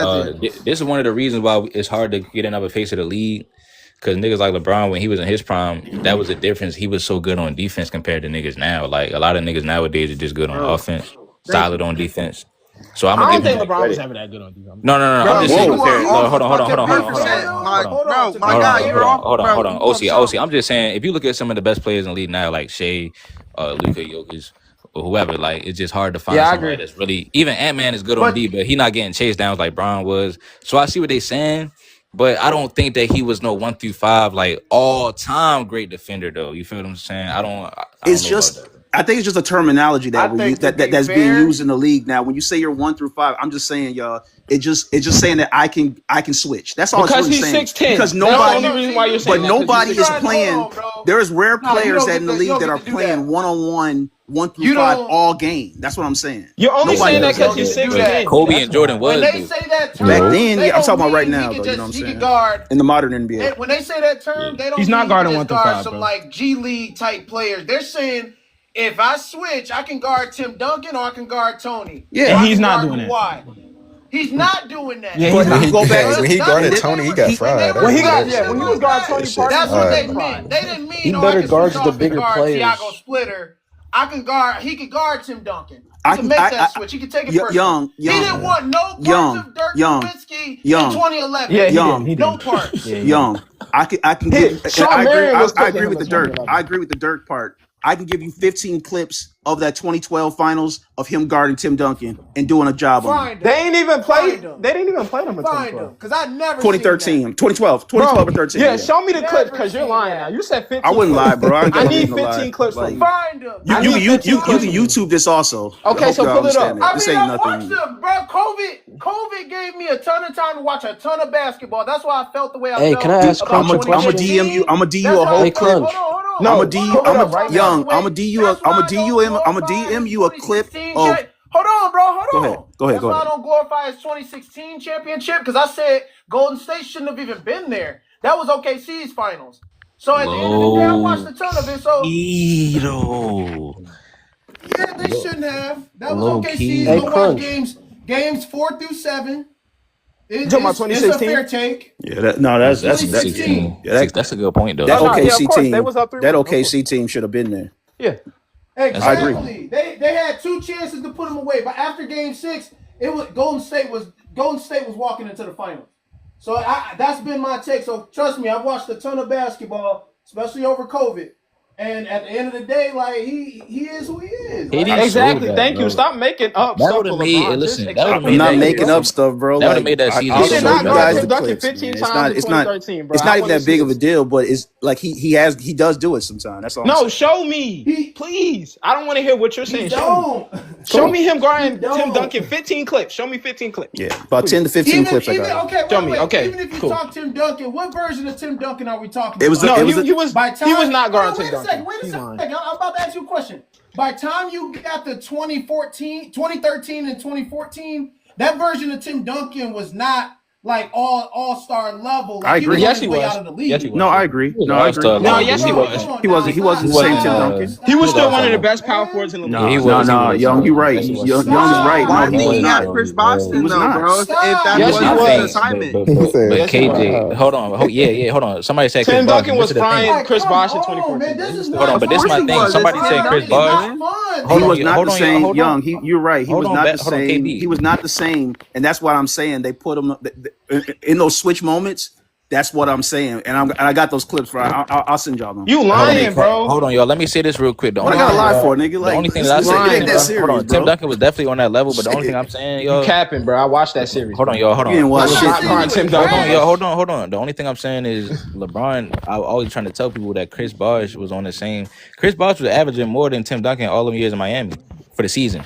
at the end. This is one of the reasons why it's hard to get another face of the league. Because niggas like LeBron, when he was in his prime, that was the difference. He was so good on defense compared to niggas now. Like, a lot of niggas nowadays are just good on offense, solid on defense. So I'm I gonna don't give him think that LeBron was credit. ever that good on defense. No. Bro, I'm just saying. you are No, hold off on. 100%. Bro, my guy, you're off. Hold Bro, on. you off OC. I'm just saying, if you look at some of the best players in the league now, like Shea, Luka, Jokic, or whoever, like, it's just hard to find Yeah, I somebody agree. that's really. Even Ant-Man is good on But D, but he not getting chased down like Bron was. So I see what they saying, but I don't think that he was no 1 through 5 like all time great defender though. You feel what I'm saying? I don't It's know just about that. I think it's just a terminology that that's being used in the league now. When you say you're 1 through 5, I'm just saying, y'all, it's just saying that I can switch. That's all because it's really he's saying. 6'10". Because nobody, the reason why you're saying but nobody is playing. On, there is rare No, players that in the you league don't that get are to do playing that. 1-on-1, 1 through 5 all game. That's what I'm saying. You're only Nobody saying that does because he's do 6'10". that. Kobe and Jordan When was they though. say that term, Back then, they I'm don't talking about right mean now, he though. can You know what I'm just he saying? can guard. In the modern NBA. When they say that term, they don't He's mean not guarding he 1 can through just guard 5, some bro. like G League type players. They're saying if I switch, I can guard Tim Duncan or I can guard Tony. Yeah. And he's not doing that. Why? He's not doing that. Yeah, But he's not. if you go back when he guarded Tony, he got fried. When he got That's when he was guarding Tony Parker, that's he what was they fried. meant. They didn't mean He I better can guards switch the off and bigger guard players. Tiago Splitter. He could guard Tim Duncan. He can make that switch. He can take it personal. Young. He didn't want no parts of Dirk Nowitzki in 2011. Yeah, he Young. didn't. No parts. Young. I can give. Shawn Marion was I cooking agree him with the in Dirk. 2011. I agree with the Dirk part. I can give you 15 clips of that 2012 finals of him guarding Tim Duncan and doing a job on him. They ain't even played. They didn't even play them in Find 2012. him, because I never 2013, 2012 or 13. Yeah, show me the Never clip because you're seen lying that. now. You said 15. I wouldn't lie, bro. I need 15 clips from you. Find him. I You need can 15 clips from you. YouTube this also. Okay, I hope so y'all pull it up. understand that. This ain't I watched nothing. them, bro. COVID gave me a ton of time to watch a ton of basketball. That's why I felt the way I Hey, felt. can I ask about Crunch a question? 2015. I'm gonna DM you a That's how whole I clip. felt. Hold on. No, I'm a DM you a clip of. Hold on, bro. Hold on. Go ahead. That's why I don't glorify his 2016 championship, because I said Golden State shouldn't have even been there. That was OKC's finals. So at the end of the day, I watched a ton of it. So yeah, they shouldn't have. That was OKC's. Hey, Go watch Crunch. games 4 through 7. You talking about It's a 2016? fair take. Yeah, that's 2016. That's a good point though. that Yeah, of OKC course, team. they was up 3-1. That OKC team should have been there. Yeah. Exactly. They had 2 chances to put them away, but after Game 6, it was Golden State was walking into the finals. So that's been my take. So trust me, I've watched a ton of basketball, especially over COVID. And at the end of the day, like he is who he is. He Like, didn't Exactly. show that, Thank bro. you. Stop making up That stuff would've for made- LeBron. listen, Just that would've accept I'm made it. not that making year. up stuff, bro. That would've made that season I'll He did show not you guard guys Tim the Duncan clips, 15 man. times in It's not 2013, bro. It's I not even wanna that big see of a it. deal, but it's like he does do it sometimes. That's all. I'm No, saying. show me, please. I don't want to hear what you're saying. Show don't. me him guarding He don't. Tim Duncan 15 clips. Show me 15 clips. Yeah, about 10 to 15 clips. I got. Okay, Show me. wait. Okay, Even if you cool. talk Tim Duncan, what version of Tim Duncan are we talking It was about? the- No, it was he was By time, he was not guarding Wait Tim a second. Duncan. Wait a He's second. lying. I'm about to ask you a question. By time you got the 2013 and 2014, that version of Tim Duncan was not like all-star level. Like, I agree. He was Yes, on his he way was. out of the league. Yes, he was. No, I agree. No, I agree. All-star No, level. yes, he was. He wasn't the same Tim Duncan. He was still was one of the awesome. best power forwards in the league. Yeah, he No, was. Young, you right. Yes, he was. Young is right. Why No, did he was he not. have Chris He Boston was though, not. bro? If that Yes, was he his was. assignment. But KJ, hold on. Hold on. Somebody said Chris Tim Bosh. Duncan was This is the thing. frying Chris Bosh in Come on, 2014. man. This is Hold on, but this is my Of course he thing. was. Somebody That's said Tim Chris Duncan, Bosh. man. He was not the same. Hold Young, on. you're right. He Hold was on, not Bat- the hold on, same. KB. He was not the same, and that's what I'm saying. They put him in those switch moments. That's what I'm saying, and I got those clips. Right, I'll send y'all them. You lying, bro. Hold on, y'all. Let me say this real quick. What I gotta lie for, nigga? Like, The only thing it's that I lying, say, it ain't that serious, hold on. bro. Tim Duncan was definitely on that level, but the only thing I'm saying, You y'all. capping, bro. I watched that series. Hold on, y'all. Hold You didn't on. watch I was shit. not guarding Tim Hold on, Duncan. y'all. Hold on. The only thing I'm saying is LeBron. I was always trying to tell people that Chris Bosh was on the same. Chris Bosh was averaging more than Tim Duncan all them years in Miami for the season.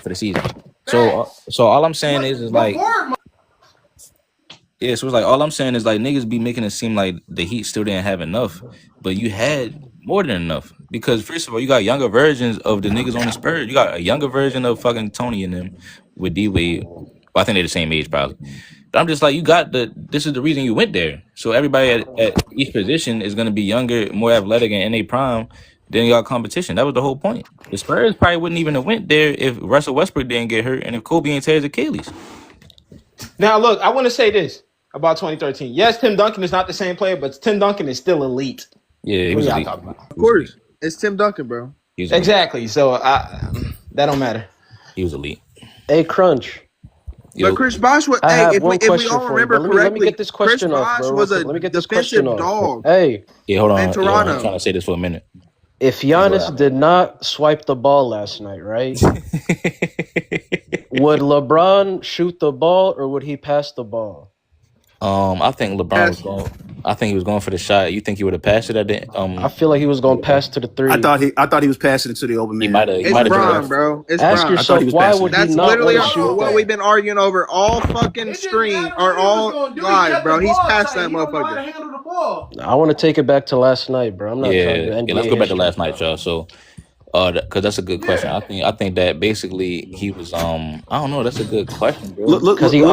So all I'm saying is like. Yeah, so it's like all I'm saying is like niggas be making it seem like the Heat still didn't have enough, but you had more than enough. Because first of all, you got younger versions of the niggas on the Spurs. You got a younger version of fucking Tony and them with D Wade. Well, I think they're the same age probably. But I'm just like, you got this is the reason you went there. So everybody at each position is gonna be younger, more athletic, and in their prime. Then you got competition. That was the whole point. The Spurs probably wouldn't even have went there if Russell Westbrook didn't get hurt and if Kobe ain't tear his Achilles. Now, look, I want to say this about 2013. Yes, Tim Duncan is not the same player, but Tim Duncan is still elite. Yeah, he What was y'all elite. talking about? Of course, it's Tim Duncan, bro. He was elite. Exactly. So that don't matter. He was elite. Hey, Crunch. Yo, But Chris Bosh was. I Hey, have if one we question all for you, remember but let me correctly, get this question Chris off, Bosh bro. was a Let me get this defensive question off. dog. Hey, yeah, hold on. in Yeah, Toronto. I'm trying to say this for a minute. if Giannis did not swipe the ball last night, right? Would LeBron shoot the ball or would he pass the ball? I think LeBron was going. I think he was going for the shot. You think he would have passed it at the I feel like he was going to pass to the three. I thought he was passing it to the open He man. might have. It's Bron, bro. It's Ask Bron. yourself, why would he That's not literally want to shoot what that? we've been arguing over all fucking stream or all live, bro. He's past that motherfucker. I want to take it back to last night, bro. I'm not trying to NBA let's go back to history. last night, y'all. So, because that's a good question. I think that basically he was I don't know. That's a good question, bro. Look at your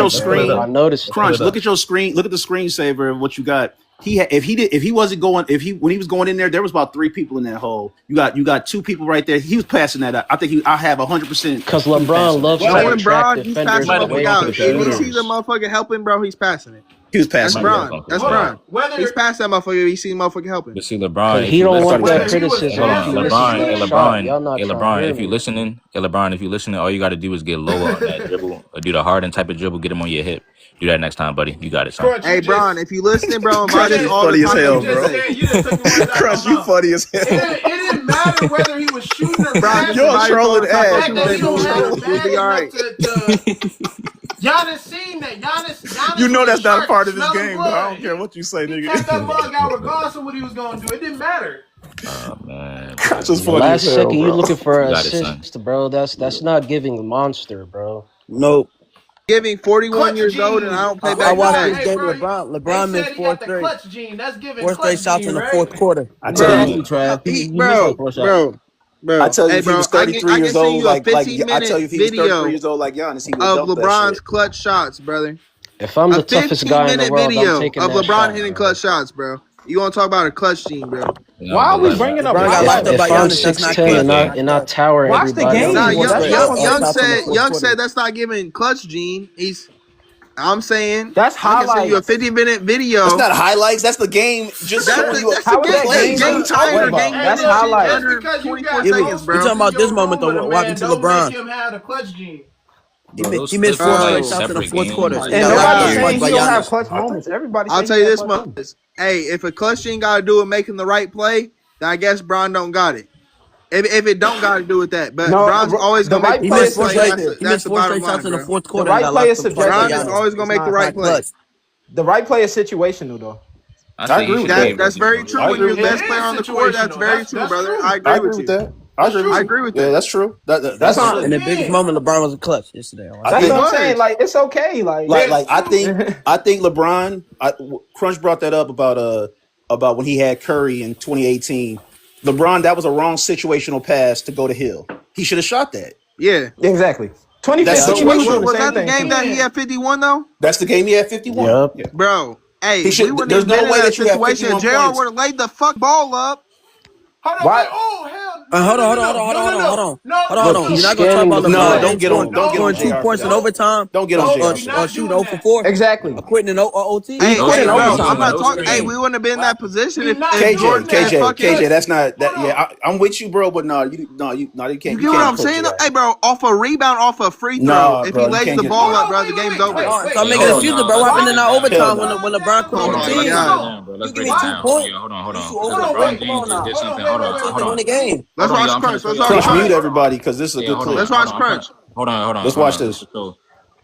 screen. I noticed. Crunch, look at your screen. Look at the screensaver of what you got. When he was going in there was about 3 people in that hole. You got 2 people right there. He was passing that up. I think I have 100%. Because LeBron loves to attract He's defenders passing away out. from If he shooters. sees a motherfucker helping, bro, he's passing it. He was passing. That's Bron. He's past that motherfucker. He sees motherfucker helping. But see, LeBron, He don't want that criticism. LeBron, if you're listening, all you got to do is get lower on that dribble, or do the Harden type of dribble, get him on your hip. Do that next time, buddy. You got it, son. Hey, Bron, if you listening, bro, Crunch, you funny as hell, bro. Crunch, you funny as hell. It didn't matter whether he was shooting or Bron, you're trolling ass. You'll be all right. Giannis seen that. Giannis You know that's not a part of this smelling game, bro. blood. I don't care what you say, nigga. Kept that bug out regardless of what he was going to do. It didn't matter. Oh man, Just funny Last as hell, second, bro. you looking for an You got it, assist, bro. That's not giving the monster, bro. Nope. Giving 41 years old and I don't play back. I watched to this game with LeBron missed 4 straight. Clutch gene. That's giving 4 straight shots in the fourth quarter. I tell you, Bro. I tell you, if he was 33 years old, like I tell you, if he was 33 years old like Giannis, he would of dump that LeBron's shit. clutch shots, brother. If I'm the toughest guy in the world, video I'm taking of that LeBron shot, hitting bro. clutch shots, bro. You want to talk about a clutch gene, bro? Why are we bringing up? LeBron got locked up If by I'm Giannis, that's not 6'10" and not tower Watch the everybody, game. Nah, Well, Young said that's not giving clutch gene. I'm saying That's I can send you a highlights. 50-minute video. That's not highlights. That's the game. Just showing you That's how the it plays. game timer. Game That's under highlights. 24 Yeah, seconds, bro. we talking about this moment though. Walking to LeBron. Make him have the clutch gene. He missed 4 straight shots in the fourth quarter. And Yeah, nobody's saying by he don't have Giannis. clutch moments. Everybody. I'll saying tell he you has this clutch much. moments. Hey, if a clutch gene got to do with making the right play, then I guess Bron don't got it. If it don't got to do with that, but No, Bron's always the gonna right make He the missed 4 right play. straight. He missed 4 straight shots in the fourth quarter. right and got play locked is up by subjective. Bron is Giannis. always gonna make the It's right not play. clutch. The right play is situational though. I agree with That's very true. When you're the best player on the court, that's very true, brother. I agree with you. that. I agree with that. Yeah, that's true. That's not. And the biggest moment, LeBron was a clutch yesterday. That's what I'm saying. Like it's okay. Like I think LeBron. Crunch brought that up about when he had Curry in 2018. LeBron, that was a wrong situational pass to go to Hill. He should have shot that. Yeah. exactly. 2015 Was that the game that he had 51 though? That's the game he had 51. Yep. Bro, hey, He should- we wouldn't there's have no been in way that that you have situation. 51 JR points. would have laid the fuck ball up. Hold on, Why- wait, oh hell! Hold on. No, Hold on. You're not gonna talk about Look, LeBron. don't get on. Don't get on Scoring 2 JR. points in overtime. Don't get on Or JR. shooting 0 for 4. Exactly. Or quitting in OT. Hey, No, bro, overtime, I'm not no talking. screen. Hey, we wouldn't have been in that position if KJ, Jordan had fucking. KJ, that's not that. Yeah, I'm with you, bro. But you can't. You get what I'm saying? Hey, bro, off a rebound, off a free throw, Nah, if bro, he you lays can't the get- ball up, bro, Wait, the game's wait, over. wait. Stop making excuses, bro. What happened in our overtime when LeBron put on the Oh, team? God. Let's You break give it me 2 down. points. Hold on. You Because over- LeBron Come James on just now. did something. To win the game. Let's Hold on, watch y'all. Crunch. Let's watch Crunch, Crunch. mute everybody because this is a Yeah, good hold clip. Let's watch Crunch. Hold on. Let's watch this. So,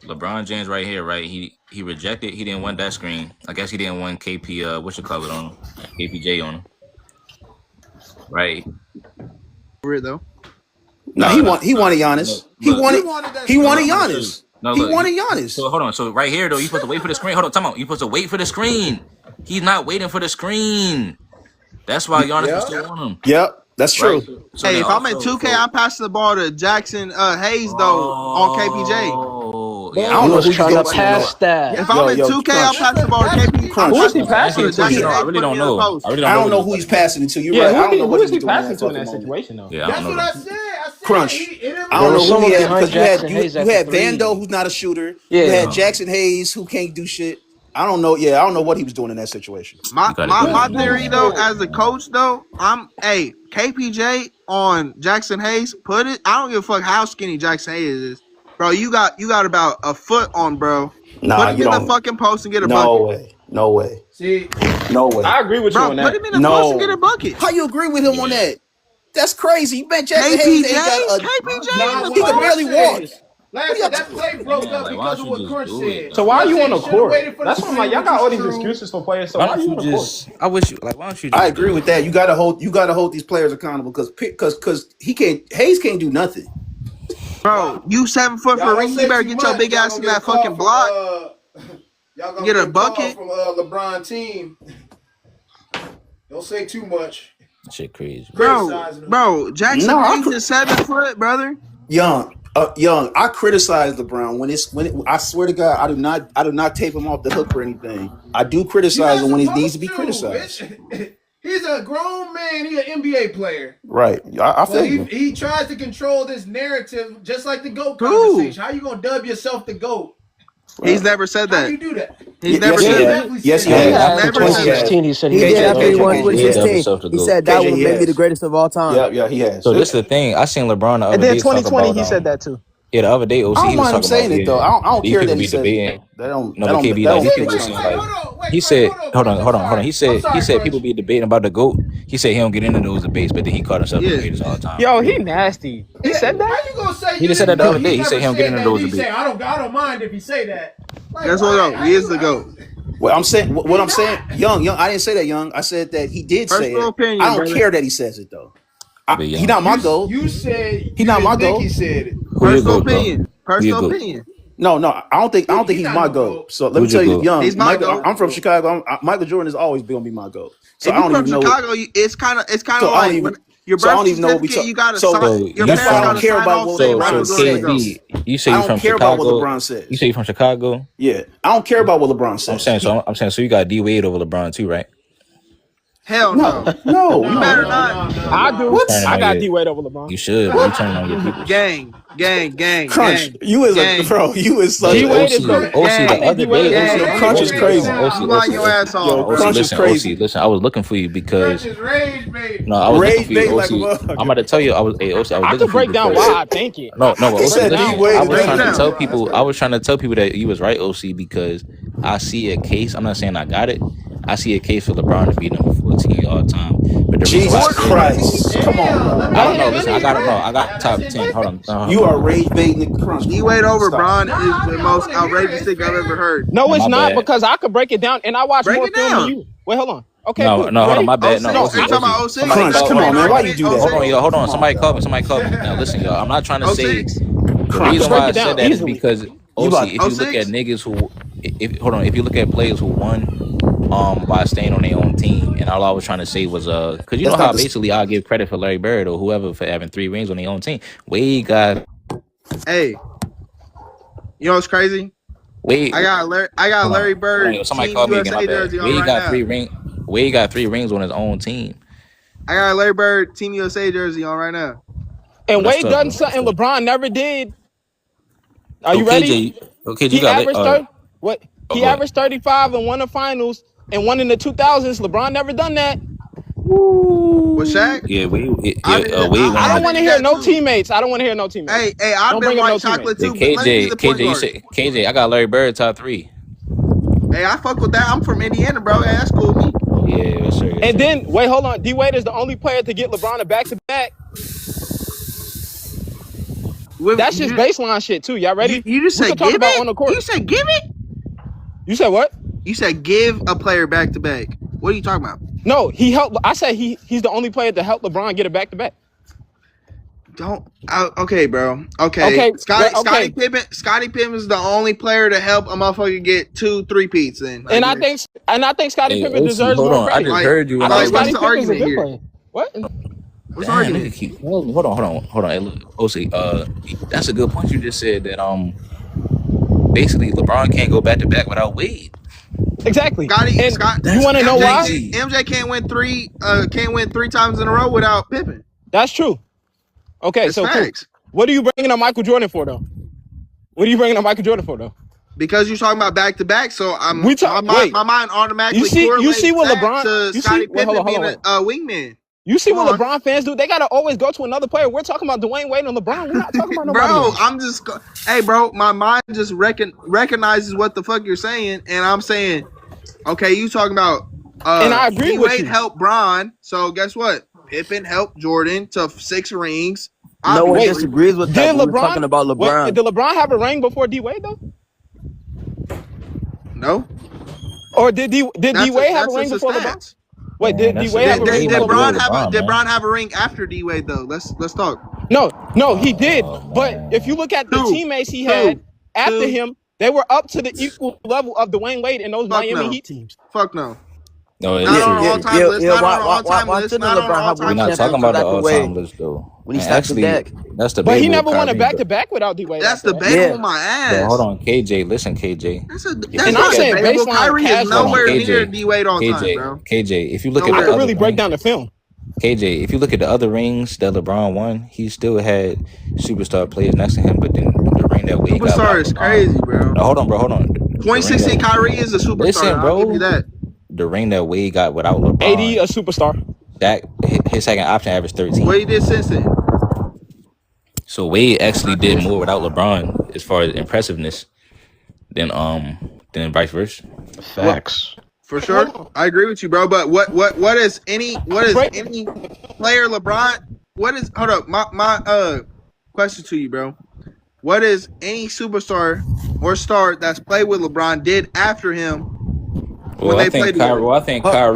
LeBron James right here, right? He rejected. He didn't want that screen. I guess he didn't want KP. What's your color on him? KPJ on him. Right. Weird though. No, he wanted Giannis. He Look. wanted Look. Giannis. No, He look, wanted Giannis. So hold on. So right here though, you supposed to wait for the screen. Hold on, time out. You supposed to wait for the screen. He's not waiting for the screen. That's why Giannis was still on him. Yep, that's true. Right? So Hey, then if I'm in also- 2K, I'm passing the ball to Jackson Hayes though on KPJ. Oh, I yeah. don't He know was who you trying to go to. pass that. If I'm in Yo, 2K, I'll Crunch. pass the ball to KP. Crunch. Who is he passing to? to? Jackson I Hayes really put don't me in the know. post. I I don't know what who he he's was passing it to. You're Yeah, right. I don't know who what is he's he doing in passing that to in fucking that moment. situation though? doing. Yeah, I That's don't what know. I said. Crunch. I There don't was know who someone he had behind because you had Jackson Hayes you at the had three. Vando who's not a shooter. Yeah. You had Jackson Hayes who can't do shit. I don't know. Yeah, I don't know what he was doing in that situation. My You gotta go. theory though, as a coach though, KPJ on Jackson Hayes. Put it. I don't give a fuck how skinny Jackson Hayes is, bro. You got about a foot on, bro. Nah, Put him you in the don't. fucking post and get a No bucket. way. No way. See, No way. I agree with you Bro, on put that. him in the post and No. get a bucket. How you agree with him on that? That's crazy. You bet Jackson KPJ, Hayes ain't got a. KPJ, Nah, in the He what can post. barely walk. That play broke up because of what Crunch said. So why are you on the court? Waited for That's the what I'm like. screen, Y'all got all which these is true. excuses for players. So Why why are don't you you on the court? just? I wish you like. Why don't you? Just I agree with that. You gotta hold these players accountable because Hayes can't do nothing. Bro, you 7 foot for a ring. You better get your big ass in that fucking block. Y'all gonna Get a call bucket from LeBron team. Don't say too much. Shit crazy. Bro, Jackson Hayes is 7 foot, brother. Young, I criticize LeBron when I swear to God, I do not tape him off the hook or anything. I do criticize him when he needs to be criticized. He's a grown man. He's an NBA player. Right. I feel you. He tries to control this narrative just like the GOAT conversation. How you gonna dub yourself the GOAT? He's never said that. How you do that? He's never said that. Yes, he has. After 2016, he said he did after he won KJ 2016. He said that one may be the greatest of all time. Yeah, he has. So this is the thing. I seen LeBron the other And day then talk 2020, about, he said that too. Yeah, the other day, OC, I don't he was mind him talking saying about, it though. I don't these care people that he be says debating. it. That don't. No, That but don't. KB, That like, these don't people fix saying, it. like, he said, hold on. He said people be debating about the GOAT. He said he don't get into those debates, but then he caught himself debating all the time. Yo, he nasty. He said that? How you gonna say? He just said that the other day. He said he don't get into those He said, debates. I don't mind if he say that. That's what up. He is the GOAT. What I'm saying, young. I didn't say that, young. I said that he did say Personal it. opinion, I don't brother. care that he says it though. But He not my goal. You said He not my goal. He said it. Who your Personal GOAT, bro? opinion. Personal opinion. No, I don't think he's not my no goat. GOAT. So let me Who's tell your you, GOAT? young. He's my Michael, GOAT. I'm from Chicago. Michael Jordan is always gonna be my goat. So If I you don't from even know. Chicago, it's kind of So I don't like even- when your so I birth don't even know what we certificate. talk- You gotta so- sign. Your that's parents why I don't gotta care sign about off what saying LeBron Michael So Jordan says. is the GOAT. KB, you say I you don't from care about what Chicago. LeBron says. You say you from Chicago. Yeah, I don't care about what LeBron says. I'm saying, so you got D Wade over LeBron too, right? Hell no. No. You better not. I do. You turning I on got your- D Wade over LeBron. You should, but you turning on your people. Gang. Crunch, you is gang. a bro. You is such D-Wade a is the- OC the other day. gang. Yo, Crunch is crazy. You lying your ass Yo, off. Crunch is crazy. Listen, I was looking for you because Crunch is rage, baby. no, I was looking Rage for you, bait like a OC. motherfucker. I'm about to tell you, I was I looking could for you break down because- why I think it. No, but He OC, said listen, D-Wade I was break trying it to down. tell people. I was trying to tell people that you was right, OC, because I see a case. I'm not saying I got it. I see a case for LeBron to be number 14 all time. But the reason why I Jesus say that- Christ! Come on, bro. I don't know. Listen, I got it. No, I got top 10. Hold on. You are rage baiting the Crunch. D-Wade over Stop. Bron is the most outrageous thing I've ever heard. No, it's My not bad. because I could break it down and I watch Break more it film down. than you. Wait, hold on. Okay, No, cool. no, hold on. Ready? My bad. No, No, OC, I'm talking about 06. Somebody Crunch, call- come on, man. Why you do that? Hold on, y'all. Hold on. Come Somebody on, call dog. me. Somebody call me. Now, listen, y'all. I'm not trying to say. 06. The Crunch. reason Break why I it down said that is easily. because You about- OC, if you look 06? at niggas who, if you look at players who won, by staying on their own team, and all I was trying to say was, because you know That's how not the- basically I give credit for Larry Bird or whoever for having 3 rings on their own team. Wade got Hey, you know what's crazy? Wade. I got Larry Bird. Hold on, somebody Team called me again. USA My bad. jersey on Wade right got now. 3 rings. Wade got 3 rings on his own team. I got Larry Bird Team USA jersey on right now. And That's Wade tough, done man. something That's tough. LeBron never did. Are you ready? Okay, you He got averaged 30. What? He go ahead. averaged 35 and won the finals and won in the 2000s. LeBron never done that. With Shaq? Yeah, Wade. I did that- Wade I won. don't did want to hear that no too. teammates. I don't want to hear no teammates. Hey, I've Don't been bring up no white chocolate Yeah, too, but let me be the point KJ, you guard. said KJ. I got Larry Bird top 3. Hey, I fuck with that. I'm from Indiana, bro. Hey, that's cool with me. Yeah, yes, sir. Yes, And sir. then, wait, hold on. D Wade is the only player to get LeBron a back-to-back. That's just baseline shit, too. Y'all ready? You just We said can talk give about it? on the court. You said give it? You said what? You said give a player back to back. What are you talking about? No, he helped. I said he's the only player to help LeBron get a back-to-back. Okay, bro. Okay. Scottie Pippen is the only player to help a motherfucker get 2 3-peats in. And I think Scottie Pippen OC, deserves hold more on. I credit. just heard you. I Like, think what's Scottie the Pippen's a argument good here? player. What? What's Damn, argument? nigga keep. Hold on. Hey, look, OC, that's a good point you just said that basically LeBron can't go back to back without Wade. Exactly. You want to know why? MJ can't win 3 times in a row without Pippen. That's true. Okay, It's so facts. cool. What are you bringing up Michael Jordan for, though? What are you bringing up Michael Jordan for, though? Because you're talking about back to back, so my mind automatically you see what LeBron to Scottie Pippen being a wingman. You see what LeBron fans do? They gotta always go to another player. We're talking about Dwayne Wade and LeBron. We're not talking about nobody Bro, else. I'm just hey, bro. My mind just recognizes what the fuck you're saying, and I'm saying, okay, you talking about and I agree with Wade you. helped Bron, so guess what? Pippen helped Jordan to 6 rings. No one Wait, disagrees with that. But we're talking about LeBron. Wait, did LeBron have a ring before D Wade though? No. Or did D Wade have a ring before LeBron? Wait, did D Wade have a ring Did before LeBron? Did Bron have a ring after D Wade though? Let's talk. No, he did. But if you look at the teammates he had after him, they were up to the equal level of Dwayne Wade and those Miami Heat teams. Fuck no. No, not on an all-time list. Not on an all-time list. Not on an all-time list. We're not talking about the all-time list though. When he stacked the deck. That's the. But he never won a back-to-back without D Wade. That's debatable, my ass. But hold on, KJ. Listen, KJ. That's not saying baseline. Kyrie is nowhere near D Wade all time, bro. KJ, if you look at I could really break down the film. KJ, if you look at the other rings that LeBron won, he still had superstar players next to him. But then the ring that Wade got. Superstar is crazy, bro. No, hold on. 2016 Kyrie is a superstar. Listen, bro. I'll give you that. The ring that Wade got without LeBron. AD a superstar. That his second option averaged 13. What he did since then. So Wade actually did more without LeBron as far as impressiveness than vice versa. Facts. For sure, I agree with you, bro. But what is any player LeBron? Hold up, my question to you, bro. What is any superstar or star that's played with LeBron did after him? Well, I think Kyrie.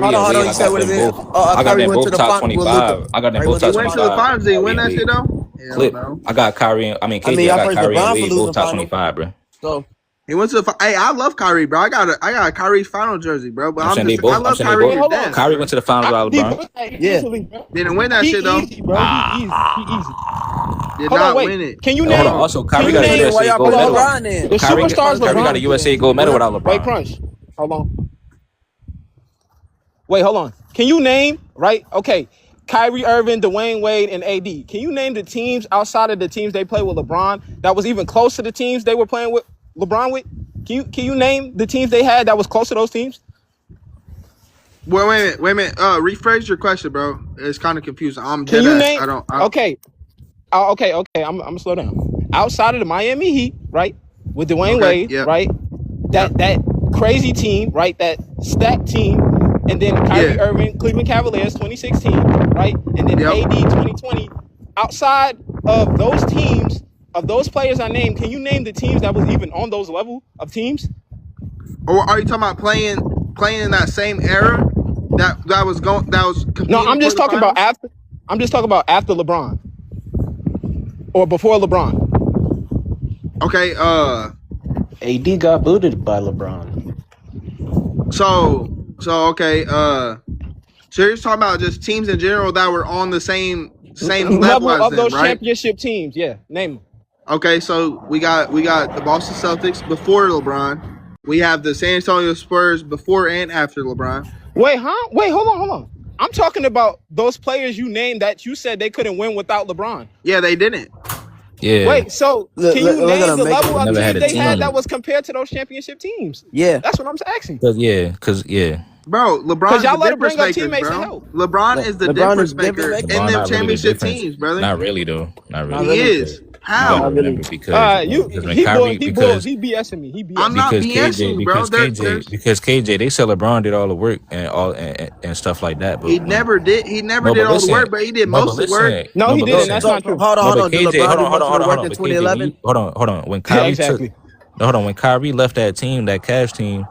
Hold on. You said what is it? I got them both top 25. I got them both top 25. He went to the finals. Did he win that shit though? Clip. I got Kyrie. I mean, KJ. I got Kyrie and Wade both top 25, bro. So he went to the. Hey, I love Kyrie, bro. I got a Kyrie final jersey, bro. But I love Kyrie. Kyrie went to the finals without LeBron. Yeah, didn't win that shit though. Easy, bro. He easy. Did not win it. Can you name? Also, Kyrie got a USA gold medal. The superstars LeBron. Kyrie got a USA gold medal without LeBron. Wait, Crunch. Hold on. Wait, hold on. Can you name, right? Okay. Kyrie Irving, Dwayne Wade, and AD. Can you name the teams outside of the teams they play with LeBron that was even close to the teams they were playing with LeBron with? Can you name the teams they had that was close to those teams? Well, wait a minute. Rephrase your question, bro. It's kind of confusing. I'm Can dead you ass. name? I don't. Okay. Okay. I'm gonna slow down. Outside of the Miami Heat, right, with Dwayne Wade, right, that crazy team, right, that stacked team. And then Kyrie Irving, Cleveland Cavaliers 2016, right? And then AD 2020. Outside of those teams, of those players I named, can you name the teams that was even on those level of teams? Or are you talking about playing in that same era that was No, I'm just talking about after. I'm just talking about after LeBron or before LeBron. Okay. AD got booted by LeBron. So okay, so you're talking about just teams in general that were on the same level as of them, those right? championship teams. Yeah, name them. Okay, so we got the Boston Celtics before LeBron. We have the San Antonio Spurs before and after LeBron. Wait, hold on. I'm talking about those players you named that you said they couldn't win without LeBron. Yeah, they didn't. Yeah. Wait, so can you name the level of team they had team that was compared to those championship teams? Yeah, that's what I'm asking. Because bro, LeBron's y'all the let him difference bring up maker, teammates bro. and help. LeBron is the difference maker in them championship teams, brother. Not really though. Not really. He is. How? Because he BSing me. I'm not BSing you, bro. Because KJ, they said LeBron did all the work and stuff like that. But he never did. He never did all the work, but he did most of the work. No, he didn't. That's not true. Hold on. Hold on. When Kyrie when Kyrie left that team, that Cavs team,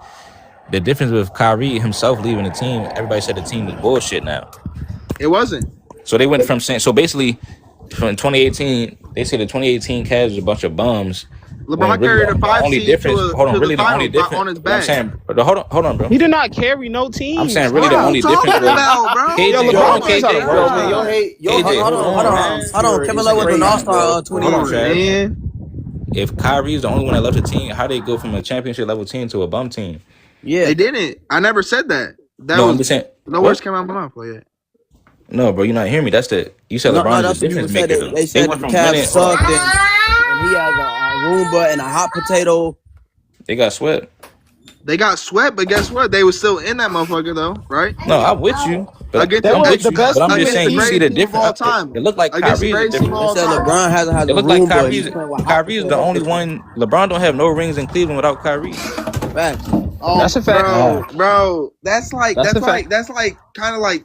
the difference with Kyrie himself leaving the team, everybody said the team was bullshit now. It wasn't. So they went from saying, so basically, from 2018, they said the 2018 Cavs was a bunch of bums. LeBron carried a 5 seed to the finals on his back. Hold on, bro. He did not carry no team. I'm saying really the only difference was KJ. Hold on. Kevin Love was an all-star 2018. If Kyrie's the only one that left the team, how they go from a championship level team to a bum team? Yeah, they didn't. I never said that. I'm just saying. No words came out of my mouth yet. No, bro, you're not hearing me. That's you said LeBron's the difference maker. They said the Cavs sucked and he has a Roomba and a hot potato. They got swept. They got swept, but guess what? They were still in that motherfucker though, right? No, I'm with you. But I'm just saying, you see the difference. It looked like Kyrie. They said LeBron hasn't had a Roomba. It looked like Kyrie's the only one. LeBron don't have no rings in Cleveland without Kyrie. Facts. Oh, that's a fact, bro. That's like kind of like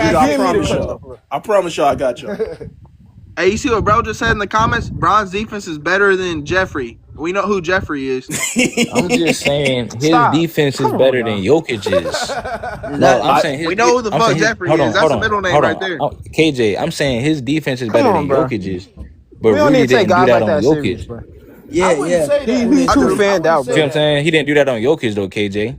I promise y'all. I promise y'all I got y'all. Hey, you see what bro just said in the comments? Bron's defense is better than Jeffrey. We know who Jeffrey is. I'm just saying his Stop. defense is Come better on, than now. Jokic's. No, I'm saying his. We know who the I'm fuck saying his, Jeffrey hold is. on, That's hold the on, middle name hold right on. there. KJ, I'm saying his defense is Come better on, than bro. Jokic's, but We don't Rudy need to take didn't do guys that like on that serious, Jokic. bro. Yeah, I wouldn't yeah. say that. He's too do. fanned out, See what I'm bro. saying? He didn't do that on Jokic though, KJ.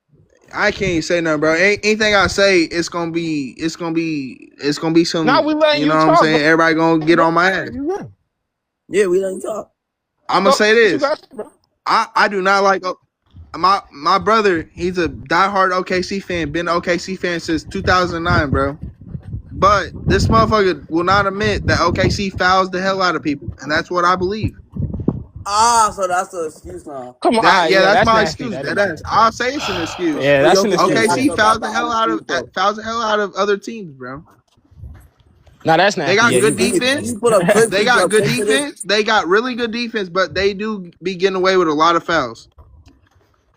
I can't say nothing, bro. Anything I say, it's gonna be some. Now we letting You know you what I'm talk, saying? bro. Everybody gonna get on my ass. Yeah, we let you talk. I'm gonna say this. Got, I do not like my brother. He's a diehard OKC fan. Been an OKC fan since 2009, bro. But this motherfucker will not admit that OKC fouls the hell out of people, and that's what I believe. So that's the excuse now. Come on, That's my nasty. excuse. That That is is. I'll say it's an excuse. Yeah, that's an excuse. OKC fouls the hell out of other teams, bro. Nah, that's nasty. They got good defense. You put up clips, They got good defense. They got really good defense, but they do be getting away with a lot of fouls.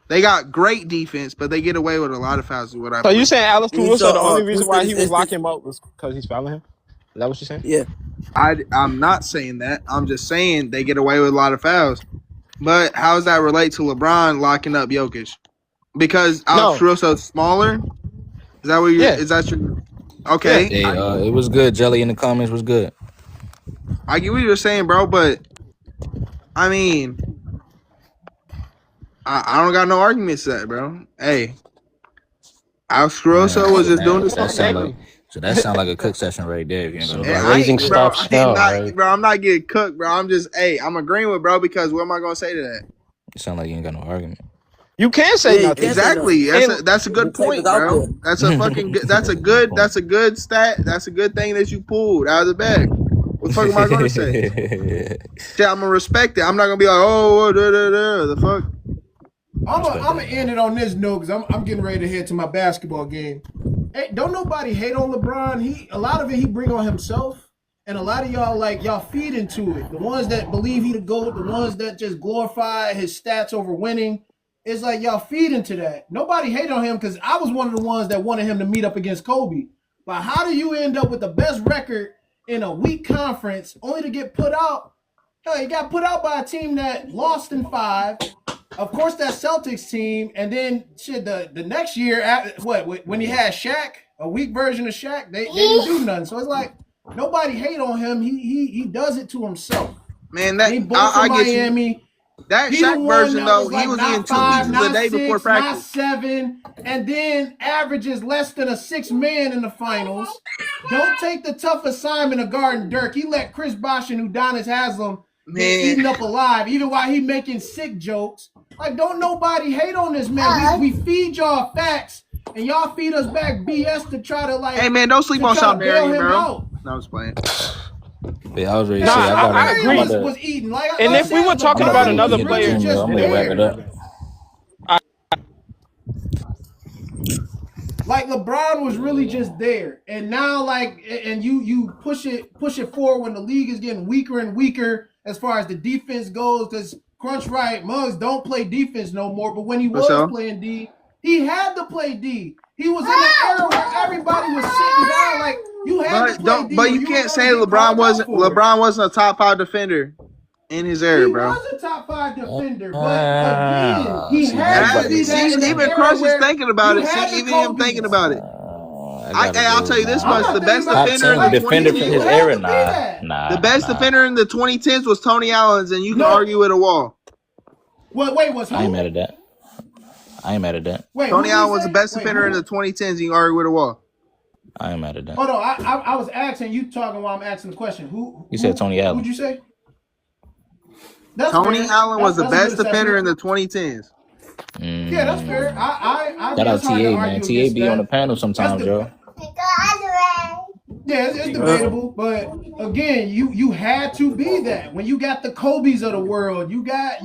They got great defense, but they get away with a lot of fouls. Is what I So believe. you saying Alex Caruso, the only reason why he was it's- locking him up was because he's fouling him? Is that what you're saying? Yeah. I'm not saying that. I'm just saying they get away with a lot of fouls. But how does that relate to LeBron locking up Jokic? Because Alex Caruso's smaller? Is that what you're? Is that your? Okay. Hey, it was good. Jelly in the comments was good. I get what you're saying, bro, but I mean, I don't got no arguments to that, bro. Hey, Alex Caruso was just doing this. That sound like a cook session right there. If you ain't gonna raising stops now, right? Bro, I'm not getting cooked, bro. I'm just, I'm agreeing with bro because what am I gonna say to that? You sound like you ain't got no argument. You can't say nothing. Exactly. That's a good point, bro. That's a fucking good. That's a good stat. That's a good thing that you pulled out of the bag. What the fuck am I gonna say? Yeah, I'm gonna respect it. I'm not gonna be like, the fuck. I'm gonna end it on this note because I'm getting ready to head to my basketball game. Hey, don't nobody hate on LeBron. A lot of it he bring on himself, and a lot of y'all feed into it. The ones that believe he the GOAT, the ones that just glorify his stats over winning. It's like y'all feed into that. Nobody hate on him because I was one of the ones that wanted him to meet up against Kobe. But how do you end up with the best record in a weak conference only to get put out? Hell, he got put out by a team that lost in 5. Of course, that Celtics team, and then the next year, when he had Shaq, a weak version of Shaq, they didn't do nothing. So it's like nobody hate on him. He does it to himself. Man, that he I get Miami. You. That Shaq version though, he was eating 2 pizzas a day before practice. Not 7, and then averages less than a 6 man in the finals. Don't take the tough assignment of guarding Dirk. He let Chris Bosh and Udonis Haslam get eaten up alive, even while he making sick jokes. Like, don't nobody hate on this man. We feed y'all facts, and y'all feed us back BS to try to Hey man, don't sleep on Sean Marion, bro. No, I was playing. Yeah, I was ready to say I agree. Was eating. Like, and if we were talking about another player, I'm gonna wrap it up. Like LeBron was really just there, and now and you push it forward when the league is getting weaker and weaker as far as the defense goes. Because Crunch Muggs don't play defense no more, but when he was playing D, he had to play D. He was in an era where everybody was sitting down. Like you had to play D. But you can't say LeBron wasn't a top 5 defender in his era, bro. He was a top 5 defender, but again, he had to be that. Even Crunch is thinking about it. See, even him thinking about it. I'll tell you this much: the best defender from his era, nah. The best defender in the 2010s was Tony Allen's, and you can argue with a wall. Wait, what's who? I ain't mad at that. Wait, Tony Allen was the best defender in the 2010s. You can argue with a wall. I ain't mad at that. Hold on, I was asking you talking while I'm asking the question. Who? You said Tony Allen. Who'd you say? Tony Allen was the best defender in the 2010s. Yeah, that's fair. Shout out TA, man. TA be on the panel sometimes, yo. Yeah, it's debatable, but again, you had to be that. When you got the Kobe's of the world, you got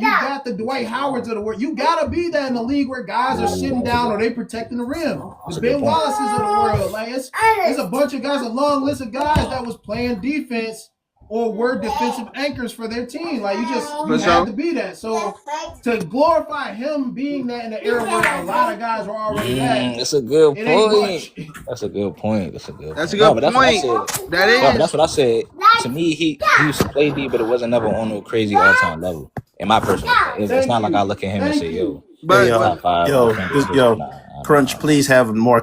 the Dwight Howards of the world. You gotta be that in the league where guys are sitting down or they protecting the rim. The Ben Wallace's of the world, like it's a bunch of guys, a long list of guys that was playing defense or were defensive anchors for their team. Like you had to be that. So to glorify him being that in the era where a lot of guys were already at. That's a good point. That's a good point. That's a good point. That's what I said. To me, he used to play D, but it wasn't never on no crazy all-time level. In my personal opinion, it's not like I look at him and say, "Yo, top 5." Crunch, please have more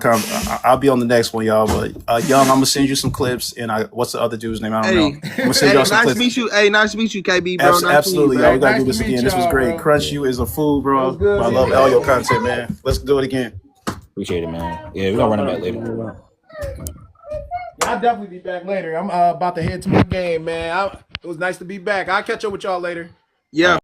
I'll be on the next one, y'all. But Young, I'm gonna send you some clips. And what's the other dude's name? I don't know. I'm gonna send y'all some clips. Nice to meet you. Hey, nice to meet you, KB, bro. Absolutely, y'all. We gotta do this again. This was great. Crunch, you is a fool, bro. I love all your content, man. Let's do it again. Appreciate it, man. Yeah, we're gonna run it back later. I'll definitely be back later. I'm about to head to my game, man. It was nice to be back. I'll catch up with y'all later. Yeah.